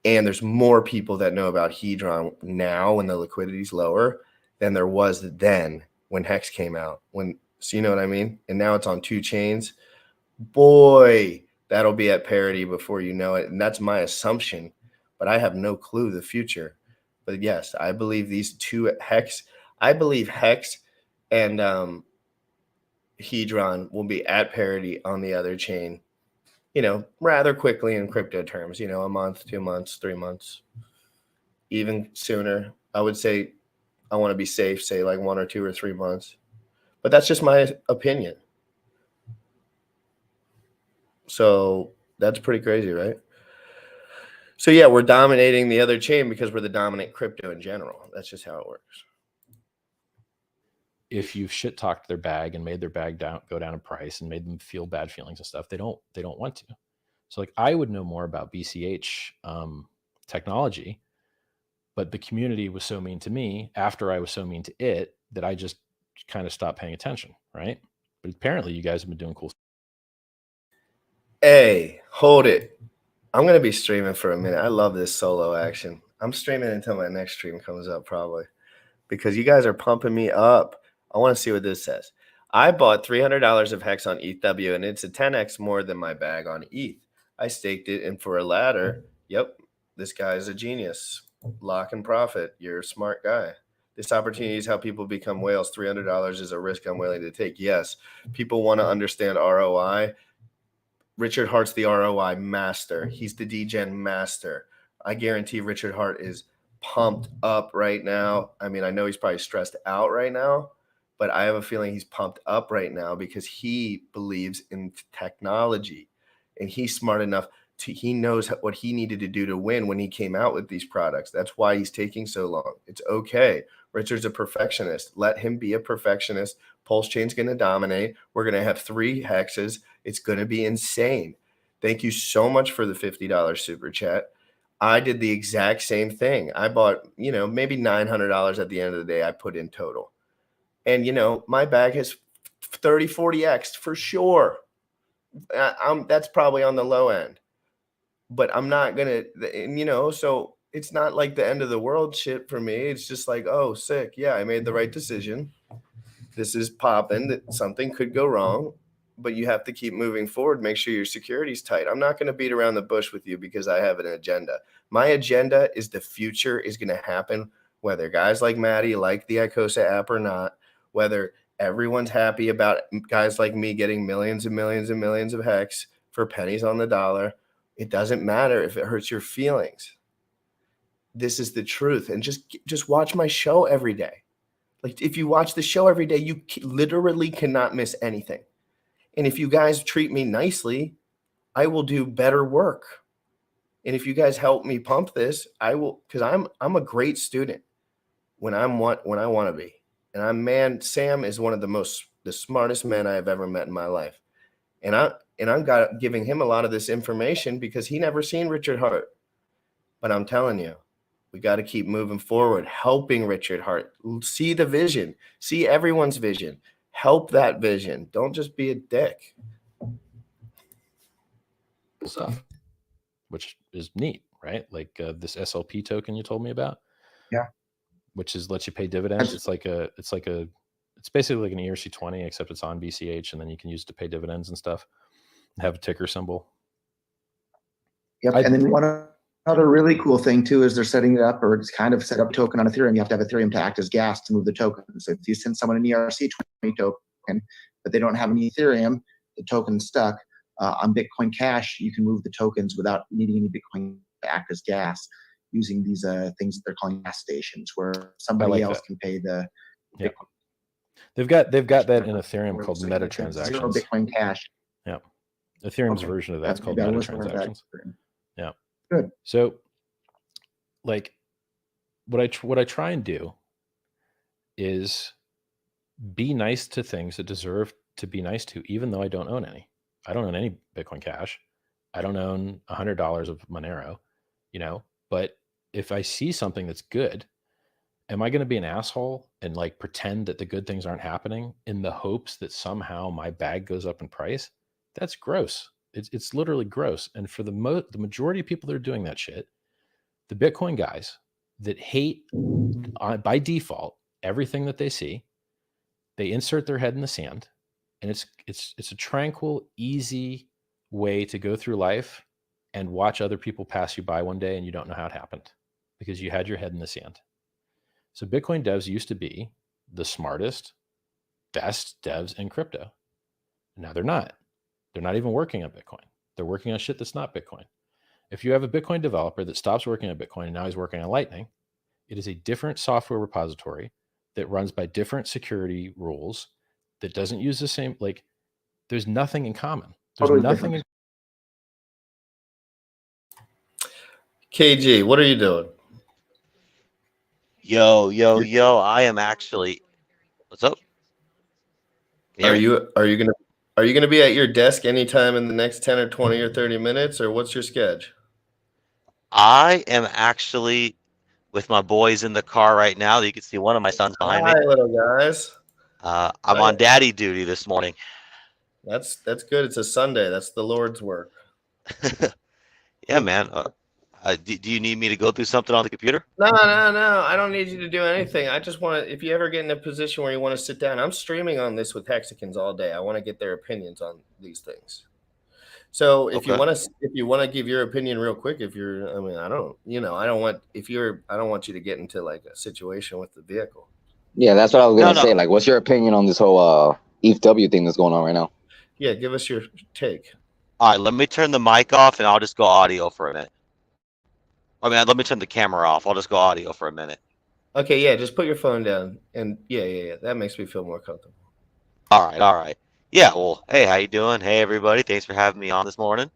And there's more people that know about Hedron now when the liquidity is lower than there was then when HEX came out. So you know what I mean? And now it's on 2 chains. Boy, that'll be at parity before you know it. And that's my assumption, but I have no clue the future. But yes, I believe these 2 HEX, I believe HEX and Hedron will be at parity on the other chain, rather quickly in crypto terms, a month, 2 months, 3 months, even sooner. I would say I want to be safe, say like 1 or 2 or 3 months. But that's just my opinion. So that's pretty crazy, right? So yeah, we're dominating the other chain because we're the dominant crypto in general. That's just how it works. If you've shit talked their bag and made their bag go down in price and made them feel bad feelings and stuff, they don't want to. So like I would know more about BCH technology, but the community was so mean to me after I was so mean to it that I just kind of stopped paying attention, right? But apparently you guys have been doing cool. Hey, hold it. I'm going to be streaming for a minute. I love this solo action. I'm streaming until my next stream comes up probably, because you guys are pumping me up. I want to see what this says. I bought $300 of HEX on ETH, and it's a 10x more than my bag on ETH. I staked it, and for a ladder, yep, this guy is a genius. Lock and profit. You're a smart guy. This opportunity is how people become whales. $300 is a risk I'm willing to take. Yes, people want to understand ROI. Richard Hart's the ROI master. He's the DGen master. I guarantee Richard Hart is pumped up right now. I mean, I know he's probably stressed out right now, but I have a feeling he's pumped up right now because he believes in technology, and he's smart enough he knows what he needed to do to win when he came out with these products. That's why he's taking so long. It's okay. Richard's a perfectionist. Let him be a perfectionist. Pulse Chain's going to dominate. We're going to have 3 hexes. It's going to be insane. Thank you so much for the $50 super chat. I did the exact same thing. I bought, maybe $900 at the end of the day I put in total. And, my bag has 30, 40x for sure. That's probably on the low end. But I'm not going to, so it's not like the end of the world shit for me. It's just like, oh, sick. Yeah, I made the right decision. This is popping. That something could go wrong, but you have to keep moving forward. Make sure your security's tight. I'm not going to beat around the bush with you because I have an agenda. My agenda is the future is going to happen, whether guys like Maddie like the Icosa app or not, whether everyone's happy about guys like me getting millions and millions and millions of HEX for pennies on the dollar. It doesn't matter if it hurts your feelings. This is the truth. And just watch my show every day. Like if you watch the show every day, you literally cannot miss anything. And if you guys treat me nicely, I will do better work. And if you guys help me pump this, I will, because I'm a great student when I want to be. And Sam is one of the smartest men I have ever met in my life. And I'm giving him a lot of this information because he never seen Richard Hart. But I'm telling you, we got to keep moving forward, helping Richard Hart. See the vision. See everyone's vision. Help that vision. Don't just be a dick. Stuff, which is neat, right? Like this SLP token you told me about. Yeah. Which lets you pay dividends. It's basically like an ERC20, except it's on BCH, and then you can use it to pay dividends and stuff. Have a ticker symbol. Yep. And then one other really cool thing too is they're setting it up, or it's kind of set up token on Ethereum. You have to have Ethereum to act as gas to move the token. So if you send someone an ERC20 token, but they don't have any Ethereum, the token's stuck. On Bitcoin Cash, you can move the tokens without needing any Bitcoin to act as gas, using these things that they're calling gas stations, where somebody else can pay the Yep. Bitcoin. They've got that in Ethereum called meta transactions. Zero Bitcoin Cash. Yeah. Ethereum's version of that's called meta transactions. Yeah. Good. So like what I try and do is be nice to things that deserve to be nice to, even though I don't own any. I don't own any Bitcoin Cash. I don't own $100 of Monero, but if I see something that's good, am I going to be an asshole and like pretend that the good things aren't happening in the hopes that somehow my bag goes up in price? That's gross. It's literally gross. And for the majority of people that are doing that shit, the Bitcoin guys that hate by default everything that they see, they insert their head in the sand, and it's a tranquil, easy way to go through life and watch other people pass you by one day and you don't know how it happened because you had your head in the sand. So Bitcoin devs used to be the smartest, best devs in crypto. Now they're not. They're not even working on Bitcoin. They're working on shit that's not Bitcoin. If you have a Bitcoin developer that stops working on Bitcoin and now he's working on Lightning, it is a different software repository that runs by different security rules, that doesn't use the same, like, there's nothing in common. There's Totally nothing different. KG, what are you doing? Yo, I am actually. What's up? Can you hear me? Are you gonna be at your desk anytime in the next 10 or 20 or 30 minutes, or what's your schedule? I am actually with my boys in the car right now. You can see one of my sons behind me. Hi, little guys. I'm on daddy duty this morning. That's good. It's a Sunday. That's the Lord's work. Yeah, man. Do you need me to go through something on the computer? No. I don't need you to do anything. I just want to, if you ever get in a position where you want to sit down, I'm streaming on this with Hexicans all day. I want to get their opinions on these things. So if you Okay. want to give your opinion real quick, I don't want you to get into like a situation with the vehicle. Yeah, that's what I was gonna No. say. Like, what's your opinion on this whole ETH thing that's going on right now? Yeah, give us your take. All right, let me turn the mic off and I'll just go audio for a minute. Let me turn the camera off. I'll just go audio for a minute. Okay, yeah, just put your phone down, and yeah. That makes me feel more comfortable. All right. Yeah, well, hey, how you doing? Hey, everybody. Thanks for having me on this morning.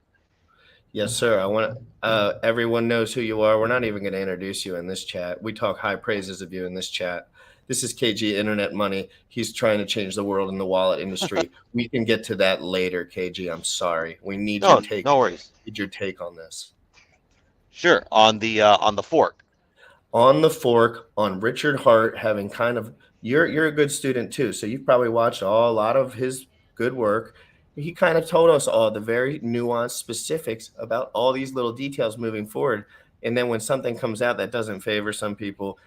Yes, sir. I want everyone knows who you are. We're not even going to introduce you in this chat. We talk high praises of you in this chat. This is KG Internet Money. He's trying to change the world in the wallet industry. We can get to that later, KG. I'm sorry. We need your take. No worries. Need your take on this. Sure. On the fork. On the fork, on Richard Hart having kind of, you're a good student too, so you've probably watched a lot of his good work. He kind of told us all the very nuanced specifics about all these little details moving forward. And then when something comes out that doesn't favor some people,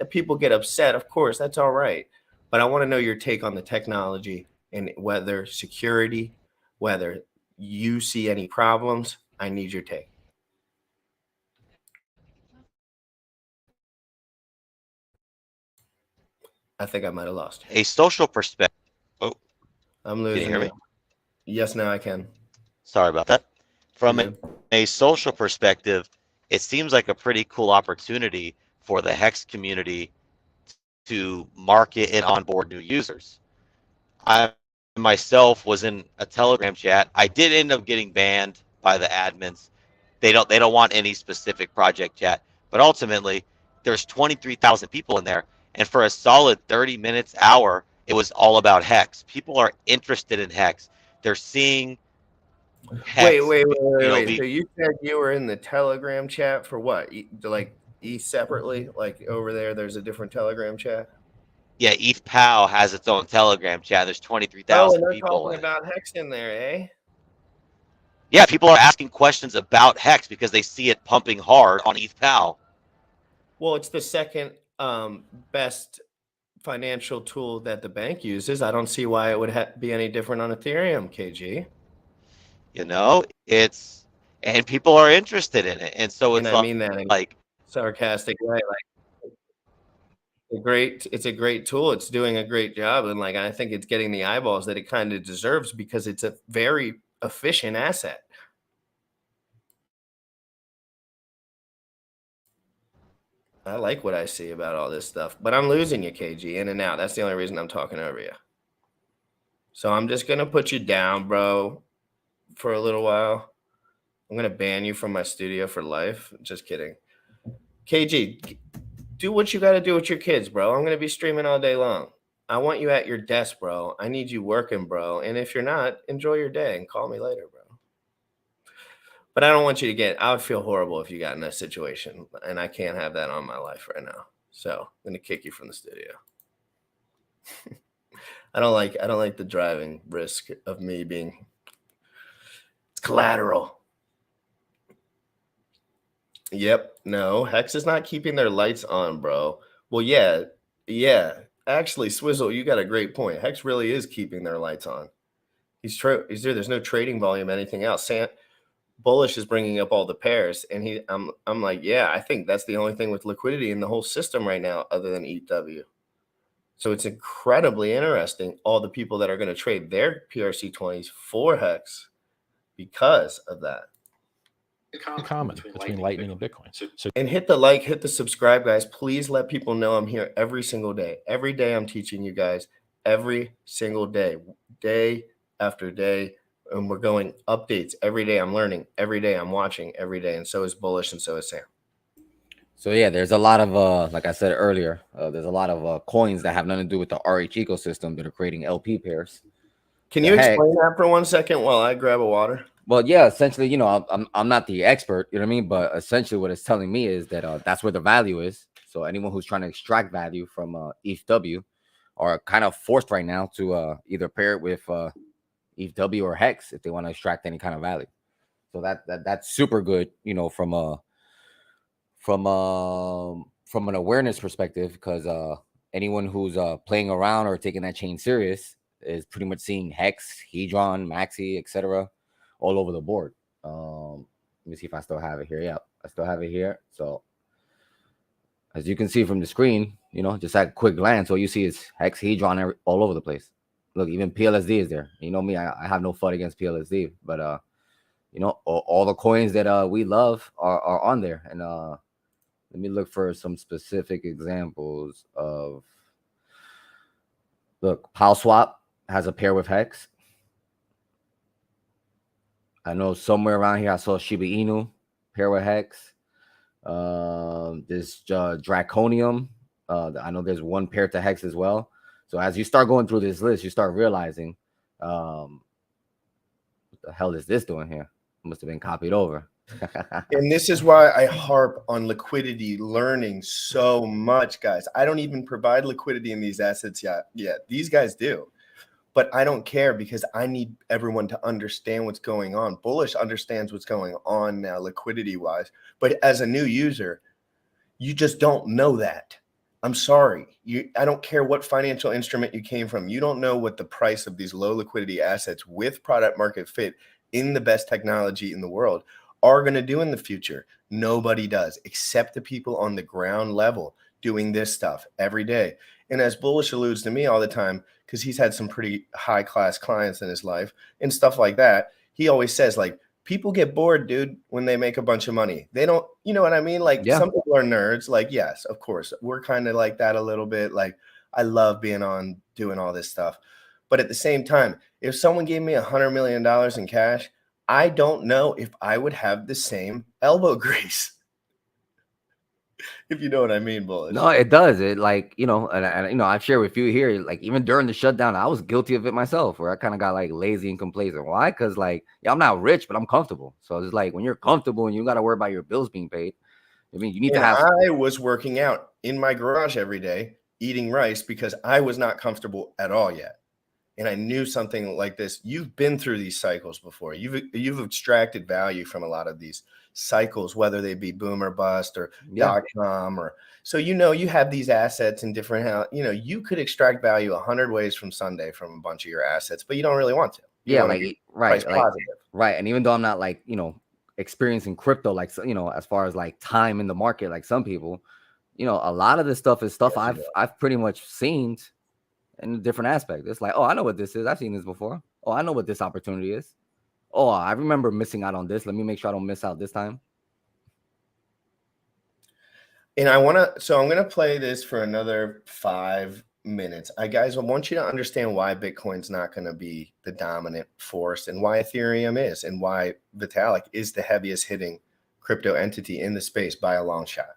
people get upset. Of course, that's all right. But I want to know your take on the technology and whether security, whether you see any problems. I need your take. I think I might have lost you. A social perspective. Oh, I'm can losing you hear me? Yes, now I can. Sorry about that. From You're good. a social perspective, it seems like a pretty cool opportunity for the HEX community to market and onboard new users. I myself was in a Telegram chat. I did end up getting banned by the admins. They don't want any specific project chat, but ultimately there's 23,000 people in there, and for a solid 30 minutes, hour, it was all about HEX. People are interested in HEX. They're seeing HEX. Wait. So you said you were in the Telegram chat for what? Like separately? Like over there's a different Telegram chat? Yeah, ETH POW has its own Telegram chat. There's Oh, 23,000 and they're people talking in it. about HEX in there, eh? Yeah, people are asking questions about HEX because they see it pumping hard on ETH POW. Well, it's the second best financial tool that the bank uses. I don't see why it would be any different on Ethereum, KG. And people are interested in it, and so And it's I mean that in like sarcastic way. Like it's a great tool. It's doing a great job, and like I think it's getting the eyeballs that it kind of deserves because it's a very efficient asset. I like what I see about all this stuff, but I'm losing you, KG, in and out. That's the only reason I'm talking over you. So I'm just gonna put you down, bro, for a little while. I'm gonna ban you from my studio for life. Just kidding. KG, do what you gotta do with your kids, bro. I'm gonna be streaming all day long. I want you at your desk, bro. I need you working, bro. And if you're not, enjoy your day and call me later, bro. But I don't want you to get. I would feel horrible if you got in that situation, and I can't have that on my life right now. So I'm gonna kick you from the studio. I don't like the driving risk of me being. It's collateral. Yep. No, Hex is not keeping their lights on, bro. Well, yeah. Actually, Swizzle, you got a great point. Hex really is keeping their lights on. He's there. There's no trading volume, anything else. Bullish is bringing up all the pairs, and I'm like, yeah, I think that's the only thing with liquidity in the whole system right now, other than ETH. So it's incredibly interesting. All the people that are going to trade their PRC20s for Hex because of that. Common between Lightning and Bitcoin. So And hit the like, hit the subscribe, guys. Please let people know I'm here every single day. Every day I'm teaching you guys, every single day, day after day. And we're going updates every day. I'm learning every day. I'm watching every day. And so is Bullish and so is Sam. So yeah, there's a lot of like I said earlier, there's a lot of coins that have nothing to do with the RH ecosystem that are creating LP pairs. Can you explain that for 1 second while I grab a water? Well, yeah, essentially, you know, I'm not the expert, you know what I mean, but essentially what it's telling me is that that's where the value is. So anyone who's trying to extract value from ETHW are kind of forced right now to either pair it with ETHW or HEX if they want to extract any kind of value. So that's super good, you know, from an awareness perspective, because anyone who's playing around or taking that chain serious is pretty much seeing Hex, Hedron, Maxi, etc. all over the board. Let me see if I still have it here. Yeah, I still have it here. So as you can see from the screen, you know, just at a quick glance, all you see is Hex, Hedron all over the place. Look, even PLSD is there. You know me, I have no fun against PLSD, but you know, all the coins that we love are on there. And let me look for some specific examples of. Look, POW has a pair with Hex. I know somewhere around here I saw Shiba Inu pair with Hex. This Draconium. I know there's one pair to Hex as well. So as you start going through this list, you start realizing, what the hell is this doing here? It must have been copied over. And this is why I harp on liquidity learning so much, guys. I don't even provide liquidity in these assets yet. These guys do. But I don't care because I need everyone to understand what's going on. Bullish understands what's going on now liquidity-wise. But as a new user, you just don't know that. I'm sorry. I don't care what financial instrument you came from. You don't know what the price of these low liquidity assets with product market fit in the best technology in the world are going to do in the future. Nobody does except the people on the ground level doing this stuff every day. And as Bullish alludes to me all the time, because he's had some pretty high class clients in his life and stuff like that, he always says, like, people get bored, dude, when they make a bunch of money. They don't, you know what I mean? Like, some people are nerds. Like, yes, of course, we're kind of like that a little bit. Like, I love being on doing all this stuff. But at the same time, if someone gave me $100 million in cash, I don't know if I would have the same elbow grease. If you know what I mean, Bullish. No, it does. It, like, you know, and you know, I've shared with you here, like, even during the shutdown, I was guilty of it myself, where I kind of got like lazy and complacent. Why? Because, like, yeah, I'm not rich, but I'm comfortable. So it's like when you're comfortable and you got to worry about your bills being paid, I mean, you need to have. I was working out in my garage every day, eating rice, because I was not comfortable at all yet. And I knew something like this. You've been through these cycles before. You've extracted value from a lot of these cycles, whether they be boom or bust or .com, or so, you know, you have these assets in different, you know, you could extract value 100 ways from Sunday from a bunch of your assets, but you don't really want to. You like, right. And even though I'm not, like, you know, experiencing crypto, like, you know, as far as like time in the market, like some people, you know, a lot of this stuff is stuff I've pretty much seen in a different aspect. It's like, oh, I know what this is. I've seen this before. Oh, I know what this opportunity is. Oh, I remember missing out on this. Let me make sure I don't miss out this time. And I'm going to play this for another 5 minutes. Guys, I want you to understand why Bitcoin's not going to be the dominant force, and why Ethereum is, and why Vitalik is the heaviest hitting crypto entity in the space by a long shot.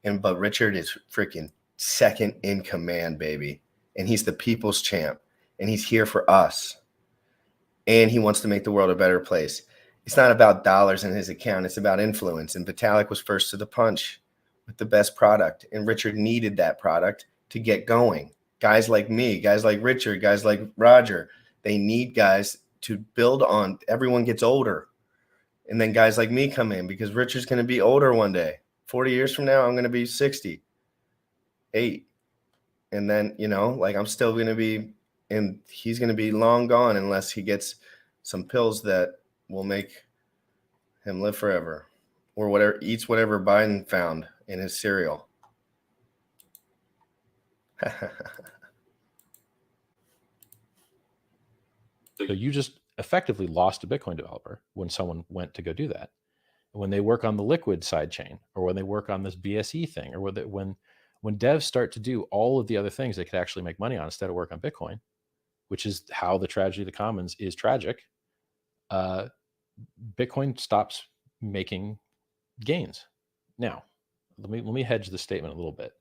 But Richard is freaking second in command, baby. And he's the people's champ, and he's here for us. And he wants to make the world a better place. It's not about dollars in his account. It's about influence. And Vitalik was first to the punch with the best product. And Richard needed that product to get going. Guys like me, guys like Richard, guys like Roger, they need guys to build on. Everyone gets older. And then guys like me come in because Richard's going to be older one day. 40 years from now, I'm going to be 68. And then, you know, like I'm still going to be, and he's going to be long gone unless he gets some pills that will make him live forever, or whatever, eats whatever Biden found in his cereal. So you just effectively lost a Bitcoin developer when someone went to go do that. When they work on the Liquid side chain, or when they work on this BSE thing, or when devs start to do all of the other things they could actually make money on instead of work on Bitcoin, which is how the tragedy of the commons is tragic, Bitcoin stops making gains. Now, let me hedge the statement a little bit.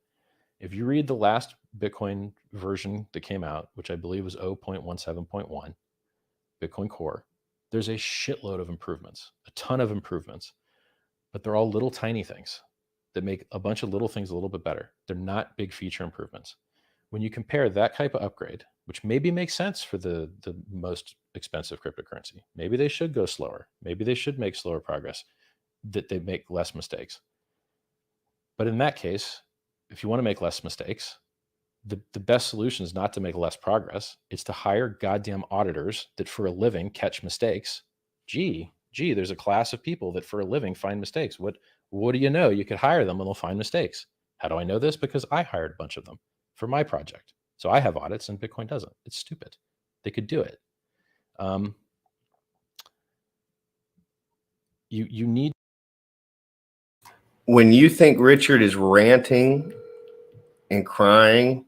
If you read the last Bitcoin version that came out, which I believe was 0.17.1, Bitcoin Core, there's a shitload of improvements, a ton of improvements, but they're all little tiny things that make a bunch of little things a little bit better. They're not big feature improvements. When you compare that type of upgrade, which maybe makes sense for the most expensive cryptocurrency, maybe they should go slower. Maybe they should make slower progress, that they make less mistakes. But in that case, if you want to make less mistakes, the best solution is not to make less progress. It's to hire goddamn auditors that for a living catch mistakes. Gee, there's a class of people that for a living find mistakes. What do you know? You could hire them and they'll find mistakes. How do I know this? Because I hired a bunch of them for my project. So I have audits and Bitcoin doesn't. It's stupid. They could do it. You need. When you think Richard is ranting and crying,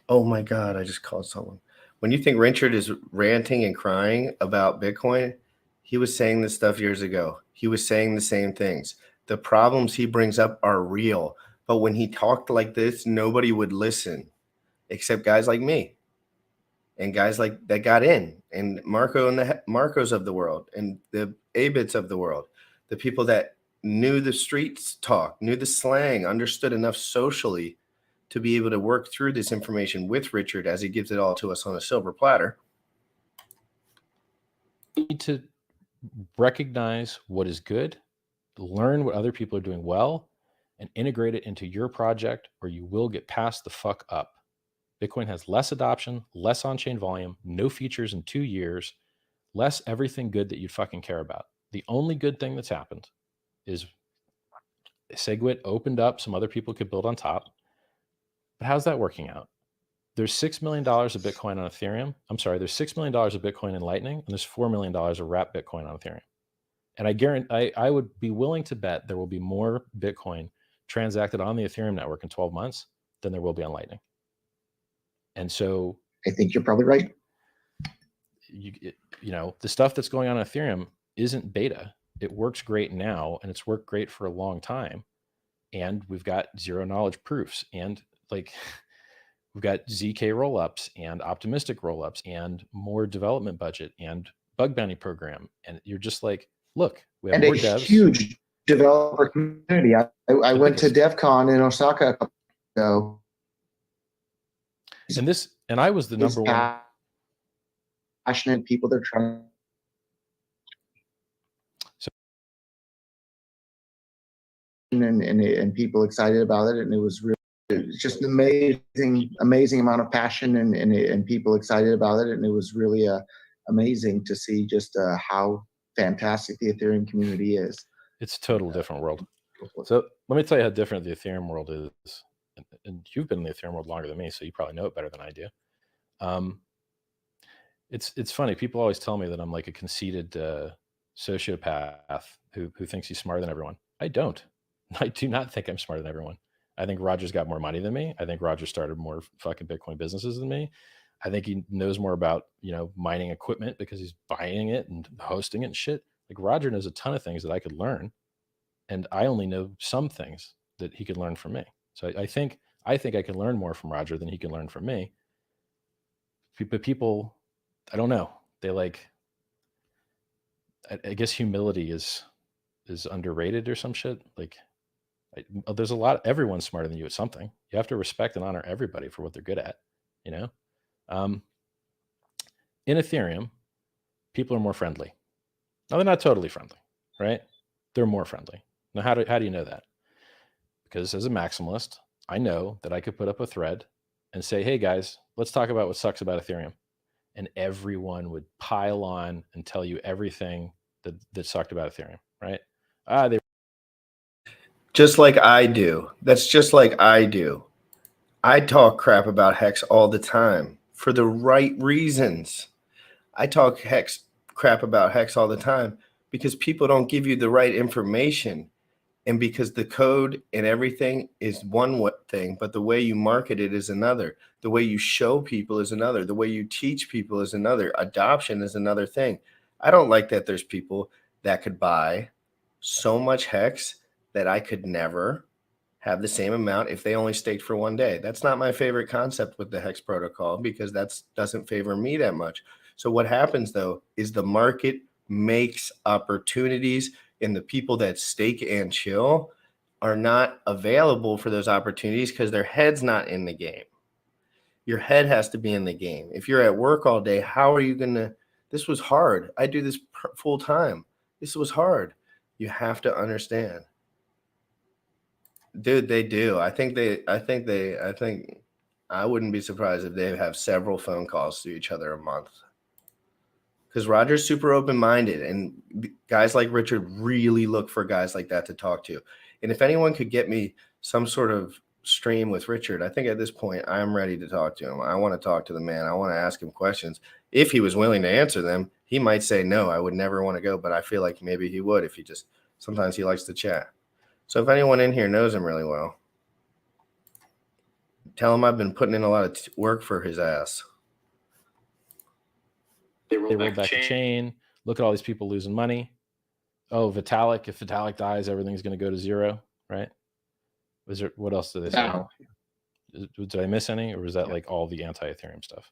oh my God, I just called someone. When you think Richard is ranting and crying about Bitcoin, he was saying this stuff years ago. He was saying the same things. The problems he brings up are real. But when he talked like this, nobody would listen except guys like me and guys like that got in, and Marco and the Marcos of the world and the Abits of the world, the people that knew the streets talk, knew the slang, understood enough socially to be able to work through this information with Richard as he gives it all to us on a silver platter. You need to recognize what is good, learn what other people are doing well, and integrate it into your project, or you will get passed the fuck up. Bitcoin has less adoption, less on-chain volume, no features in 2 years, less everything good that you fucking care about. The only good thing that's happened is SegWit opened up, some other people could build on top. But how's that working out? There's $6 million of Bitcoin on Ethereum. I'm sorry, there's $6 million of Bitcoin in Lightning, and there's $4 million of wrapped Bitcoin on Ethereum. And I guarantee, I would be willing to bet there will be more Bitcoin transacted on the Ethereum network in 12 months than there will be on Lightning. And so I think you're probably right. You know, the stuff that's going on Ethereum isn't beta. It works great now, and it's worked great for a long time. And we've got zero knowledge proofs, and like we've got ZK rollups and optimistic rollups and more development budget and bug bounty program. And you're just like, look, we have And more a devs. huge developer community. I went to DEF CON in Osaka a couple ago. And I was the number one. Passionate people that are trying. And people excited about it, and it was just an amazing amount of passion and people excited about it, and it was really amazing to see just how fantastic the Ethereum community is. It's a total different world. So let me tell you how different the Ethereum world is. And you've been in the Ethereum world longer than me, so you probably know it better than I do. It's funny. People always tell me that I'm like a conceited sociopath who thinks he's smarter than everyone. I don't. I do not think I'm smarter than everyone. I think Roger's got more money than me. I think Roger started more fucking Bitcoin businesses than me. I think he knows more about, mining equipment because he's buying it and hosting it and shit. Like Roger knows a ton of things that I could learn, and I only know some things that he could learn from me. So I think I can learn more from Roger than he can learn from me. But people, I don't know. They like, I guess humility is underrated or some shit. Like, there's a lot. Everyone's smarter than you at something. You have to respect and honor everybody for what they're good at. You know, in Ethereum, people are more friendly. Now they're not totally friendly, right? They're more friendly. Now, how do you know that? Because as a maximalist, I know that I could put up a thread and say, "Hey guys, let's talk about what sucks about Ethereum," and everyone would pile on and tell you everything that sucked about Ethereum, right? They Just like I do. That's just like I do. I talk crap about HEX all the time for the right reasons. I talk crap about HEX all the time because people don't give you the right information. And because the code and everything is one thing, but the way you market it is another. The way you show people is another. The way you teach people is another. Adoption is another thing. I don't like that there's people that could buy so much HEX that I could never have the same amount if they only staked for one day. That's not my favorite concept with the HEX protocol because that doesn't favor me that much. So what happens though is the market makes opportunities, and the people that stake and chill are not available for those opportunities because their head's not in the game. Your head has to be in the game. If you're at work all day, how are you going to? This was hard. I do this full time. This was hard. You have to understand. Dude, they do. I think I wouldn't be surprised if they have several phone calls to each other a month. Because Roger's super open-minded, and guys like Richard really look for guys like that to talk to. And if anyone could get me some sort of stream with Richard, I think at this point I'm ready to talk to him. I want to talk to the man. I want to ask him questions. If he was willing to answer them, he might say no, I would never want to go, but I feel like maybe he would if sometimes he likes to chat. So if anyone in here knows him really well, tell him I've been putting in a lot of work for his ass. They rolled back the chain. Look at all these people losing money. Oh, Vitalik, if Vitalik dies, everything's going to go to zero, right? What else did they say? DAO. Did I miss any, or was that like all the anti-Ethereum stuff?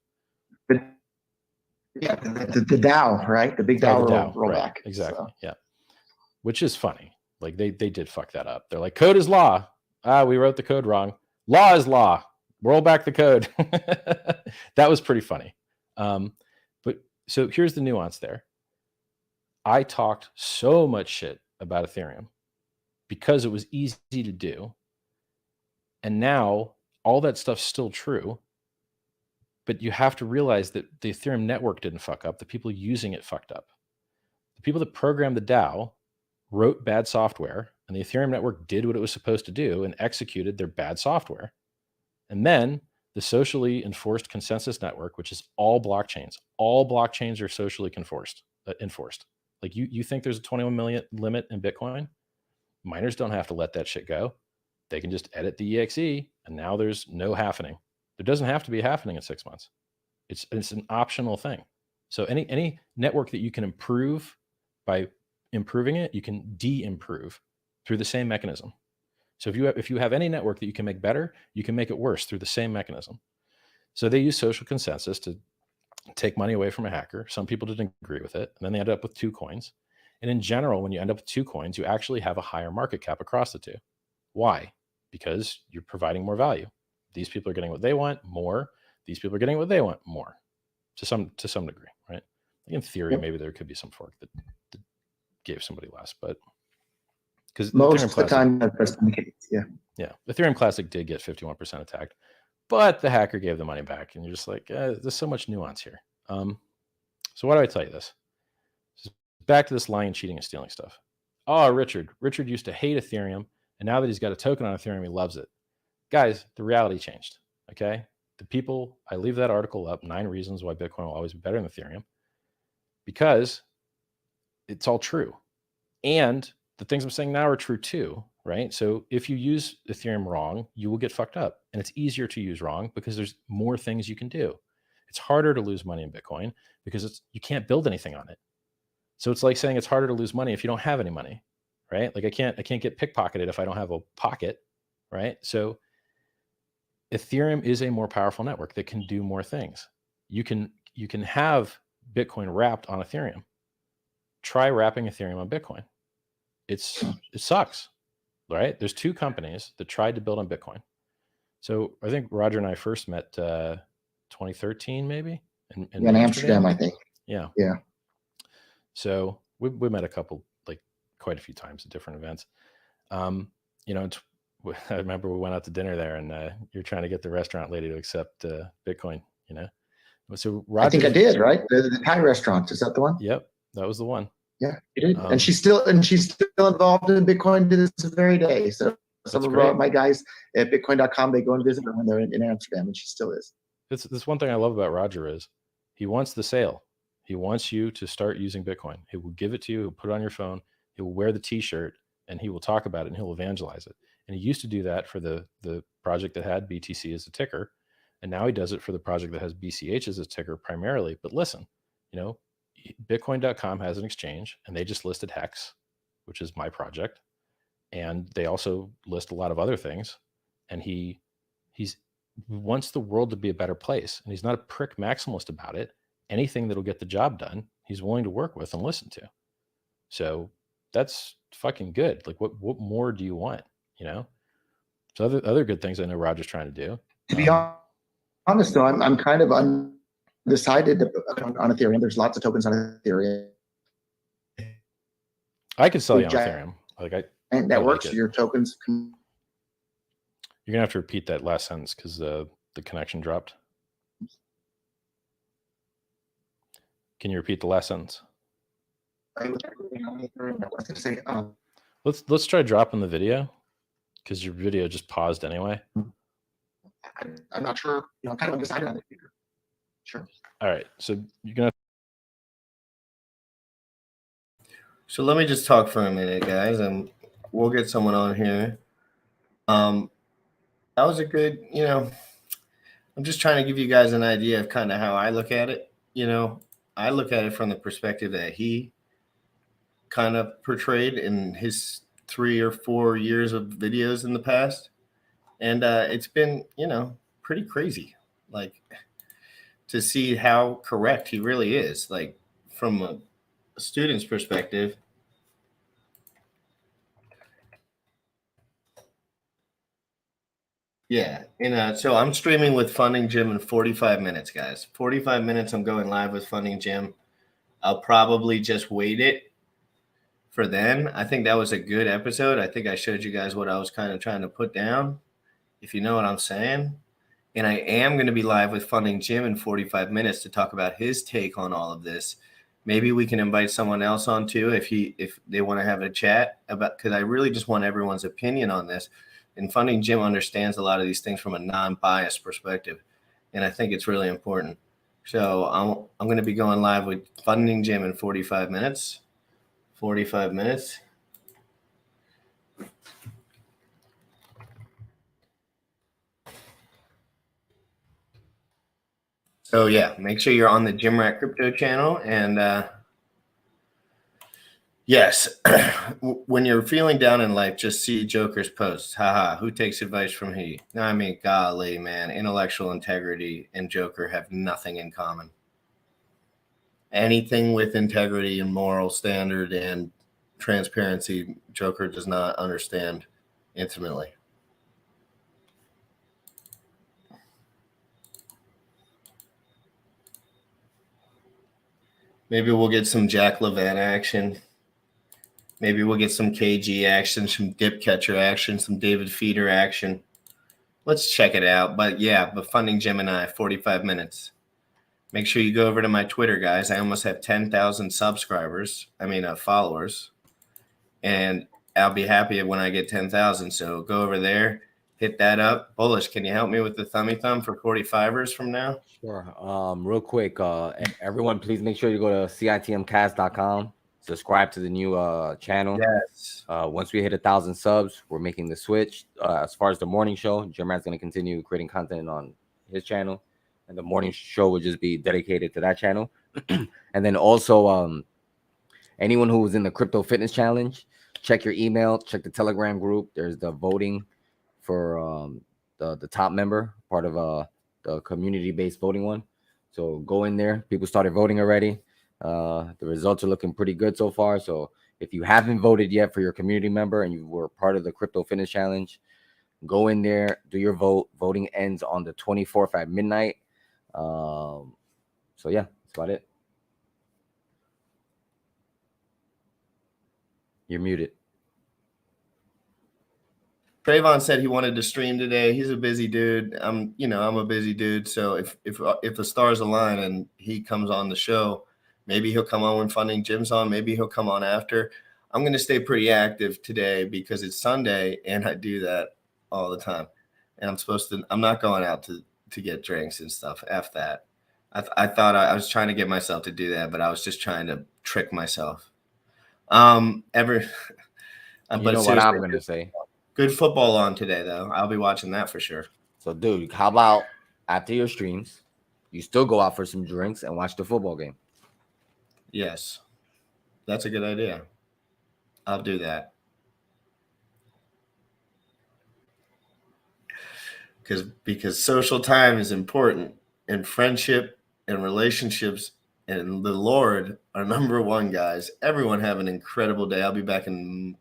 Yeah, the DAO, right? The big DAO, rollback. Right, exactly. So. Yeah, which is funny. Like they did fuck that up. They're like, code is law. We wrote the code wrong. Law is law. Roll back the code. That was pretty funny. But so here's the nuance there. I talked so much shit about Ethereum because it was easy to do. And now all that stuff's still true. But you have to realize that the Ethereum network didn't fuck up. The people using it fucked up. The people that programmed the DAO wrote bad software, and the Ethereum network did what it was supposed to do and executed their bad software. And then the socially enforced consensus network, which is all blockchains are socially enforced. Like you think there's a 21 million limit in Bitcoin? Miners don't have to let that shit go. They can just edit the EXE, and now there's no halvening. There doesn't have to be halvening in 6 months. It's an optional thing. So any network that you can improve by improving it, you can de-improve through the same mechanism. So if you have any network that you can make better, you can make it worse through the same mechanism. So they use social consensus to take money away from a hacker. Some people didn't agree with it, and then they ended up with 2 coins. And in general, when you end up with 2 coins, you actually have a higher market cap across the 2. Why? Because you're providing more value. These people are getting what they want more. These people are getting what they want more, to some degree, right? Like in theory, maybe there could be some fork that gave somebody less, but because most of the time that's the case, yeah. Ethereum Classic did get 51% attacked, but the hacker gave the money back, and you're just like, there's so much nuance here. So why do I tell you this? Back to this lying, cheating, and stealing stuff. Oh, Richard used to hate Ethereum, and now that he's got a token on Ethereum, he loves it. Guys, the reality changed. Okay, I leave that article up, 9 reasons why Bitcoin will always be better than Ethereum, because it's all true, and the things I'm saying now are true too, right? So if you use Ethereum wrong, you will get fucked up, and it's easier to use wrong because there's more things you can do. It's harder to lose money in Bitcoin because you can't build anything on it. So it's like saying it's harder to lose money if you don't have any money, right? Like I can't get pickpocketed if I don't have a pocket, right? So Ethereum is a more powerful network that can do more things. You can have Bitcoin wrapped on Ethereum. try wrapping Ethereum on Bitcoin. It sucks, right? There's two companies that tried to build on Bitcoin. So I think Roger and I first met 2013, maybe in Amsterdam, I think. Yeah. Yeah. So we met a couple, like quite a few times at different events. You know, I remember we went out to dinner there, and you're trying to get the restaurant lady to accept Bitcoin. You know, so Roger, I think I did, right? The Thai restaurant, is that the one? Yep, that was the one. Yeah, you did. And she's still involved in Bitcoin to this very day. So some of my guys at Bitcoin.com, they go and visit her when they're in Amsterdam, and she still is. This one thing I love about Roger is he wants the sale. He wants you to start using Bitcoin. He will give it to you. He'll put it on your phone. He will wear the T-shirt, and he will talk about it, and he'll evangelize it. And he used to do that for the project that had BTC as a ticker, and now he does it for the project that has BCH as a ticker primarily. But listen, you know, Bitcoin.com has an exchange, and they just listed HEX, which is my project, and they also list a lot of other things. And he wants the world to be a better place, and he's not a prick maximalist about it. Anything that'll get the job done, he's willing to work with and listen to. So that's fucking good. Like, what more do you want? You know. So other good things I know Roger's trying to do. To be honest, though, I'm kind of undecided on Ethereum. There's lots of tokens on Ethereum. I could sell you on Ethereum. And that works. Your tokens. You're gonna have to repeat that last sentence because the connection dropped. Can you repeat the last sentence? Let's try dropping the video because your video just paused anyway. I'm not sure. I'm kind of undecided on it. Sure. All right. So you're gonna. So let me just talk for a minute, guys, and we'll get someone on here. That was a good, I'm just trying to give you guys an idea of kind of how I look at it. I look at it from the perspective that he kind of portrayed in his 3 or 4 years of videos in the past. And it's been, pretty crazy, like, to see how correct he really is, like, from a student's perspective. Yeah, so I'm streaming with Funding Jim in 45 minutes, guys. 45 minutes, I'm going live with Funding Jim. I'll probably just wait it for then. I think that was a good episode. I think I showed you guys what I was kind of trying to put down, if you know what I'm saying. And I am going to be live with Funding Jim in 45 minutes to talk about his take on all of this. Maybe we can invite someone else on too if they want to have a chat about, because I really just want everyone's opinion on this. And Funding Jim understands a lot of these things from a non-biased perspective, and I think it's really important. So I'm going to be going live with Funding Jim in 45 minutes. 45 minutes. So yeah, make sure you're on the Jim Rat Crypto channel. And yes, when you're feeling down in life, just see Joker's posts. Haha, who takes advice from he? I mean, golly, man, intellectual integrity and Joker have nothing in common. Anything with integrity and moral standard and transparency, Joker does not understand intimately. Maybe we'll get some Jack LaVanne action. Maybe we'll get some KG action, some Dip Catcher action, some David Feeder action. Let's check it out. But yeah, Funding Jim and I, 45 minutes. Make sure you go over to my Twitter, guys. I almost have 10,000 followers. And I'll be happy when I get 10,000. So go over there, hit that up. Bullish, can you help me with the thumb for 45ers from now? Sure. Real quick, everyone, please make sure you go to CITMcast.com. Subscribe to the new channel. Yes. Once we hit 1,000 subs, we're making the switch. As far as the morning show, Jim Rat's going to continue creating content on his channel, and the morning show will just be dedicated to that channel. And then also, anyone who was in the Crypto Fitness Challenge, check your email, check the Telegram group. There's the voting for the top member, part of the community-based voting one. So go in there. People started voting already. The results are looking pretty good so far. So if you haven't voted yet for your community member and you were part of the Crypto Fitness Challenge, go in there, do your vote. Voting ends on the 24th at midnight. So yeah, that's about it. You're muted. Trayvon said he wanted to stream today. He's a busy dude. I'm a busy dude. So if the stars align and he comes on the show, maybe he'll come on when Funding Jim's on. Maybe he'll come on after. I'm going to stay pretty active today because it's Sunday and I do that all the time. And I'm not going out to get drinks and stuff. F that. I thought I was trying to get myself to do that, but I was just trying to trick myself. But You know what I'm going to say. Good football on today, though. I'll be watching that for sure. So, dude, how about after your streams, you still go out for some drinks and watch the football game? Yes, that's a good idea. I'll do that. Because social time is important, and friendship and relationships and the Lord are number one, guys. Everyone have an incredible day. I'll be back in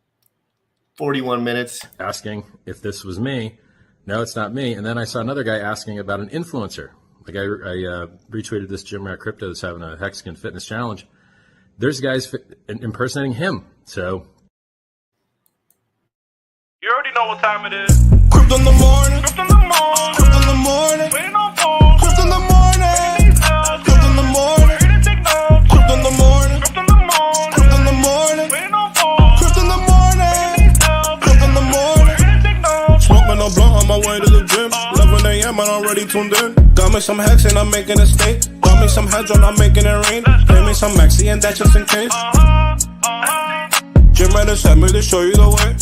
41 minutes. Asking if this was me. No, it's not me. And then I saw another guy asking about an influencer. Like I retweeted this Jim Rat Crypto that's having a Hexagon Fitness Challenge. There's guys impersonating him. So You already know what time it is. Crypto in the morning. Crypto in the morning. Crypto in the morning. Waiting on phones. Crypto in the morning. Crypto in the morning. Ready to take notes. Crypto in the morning. Crypto in the morning. Crypto in the morning. Waiting on phones. Crypto in the morning. Crypto in the morning. Ready to take notes. Smoking a blunt on my way to the gym. 11 a.m. and already tuned in. Got me some HEX and I'm making a stake. Got me some hedge on, I'm making it rain. Play me some Maxi and that's just in case. Jim Rat sent me to show you the way.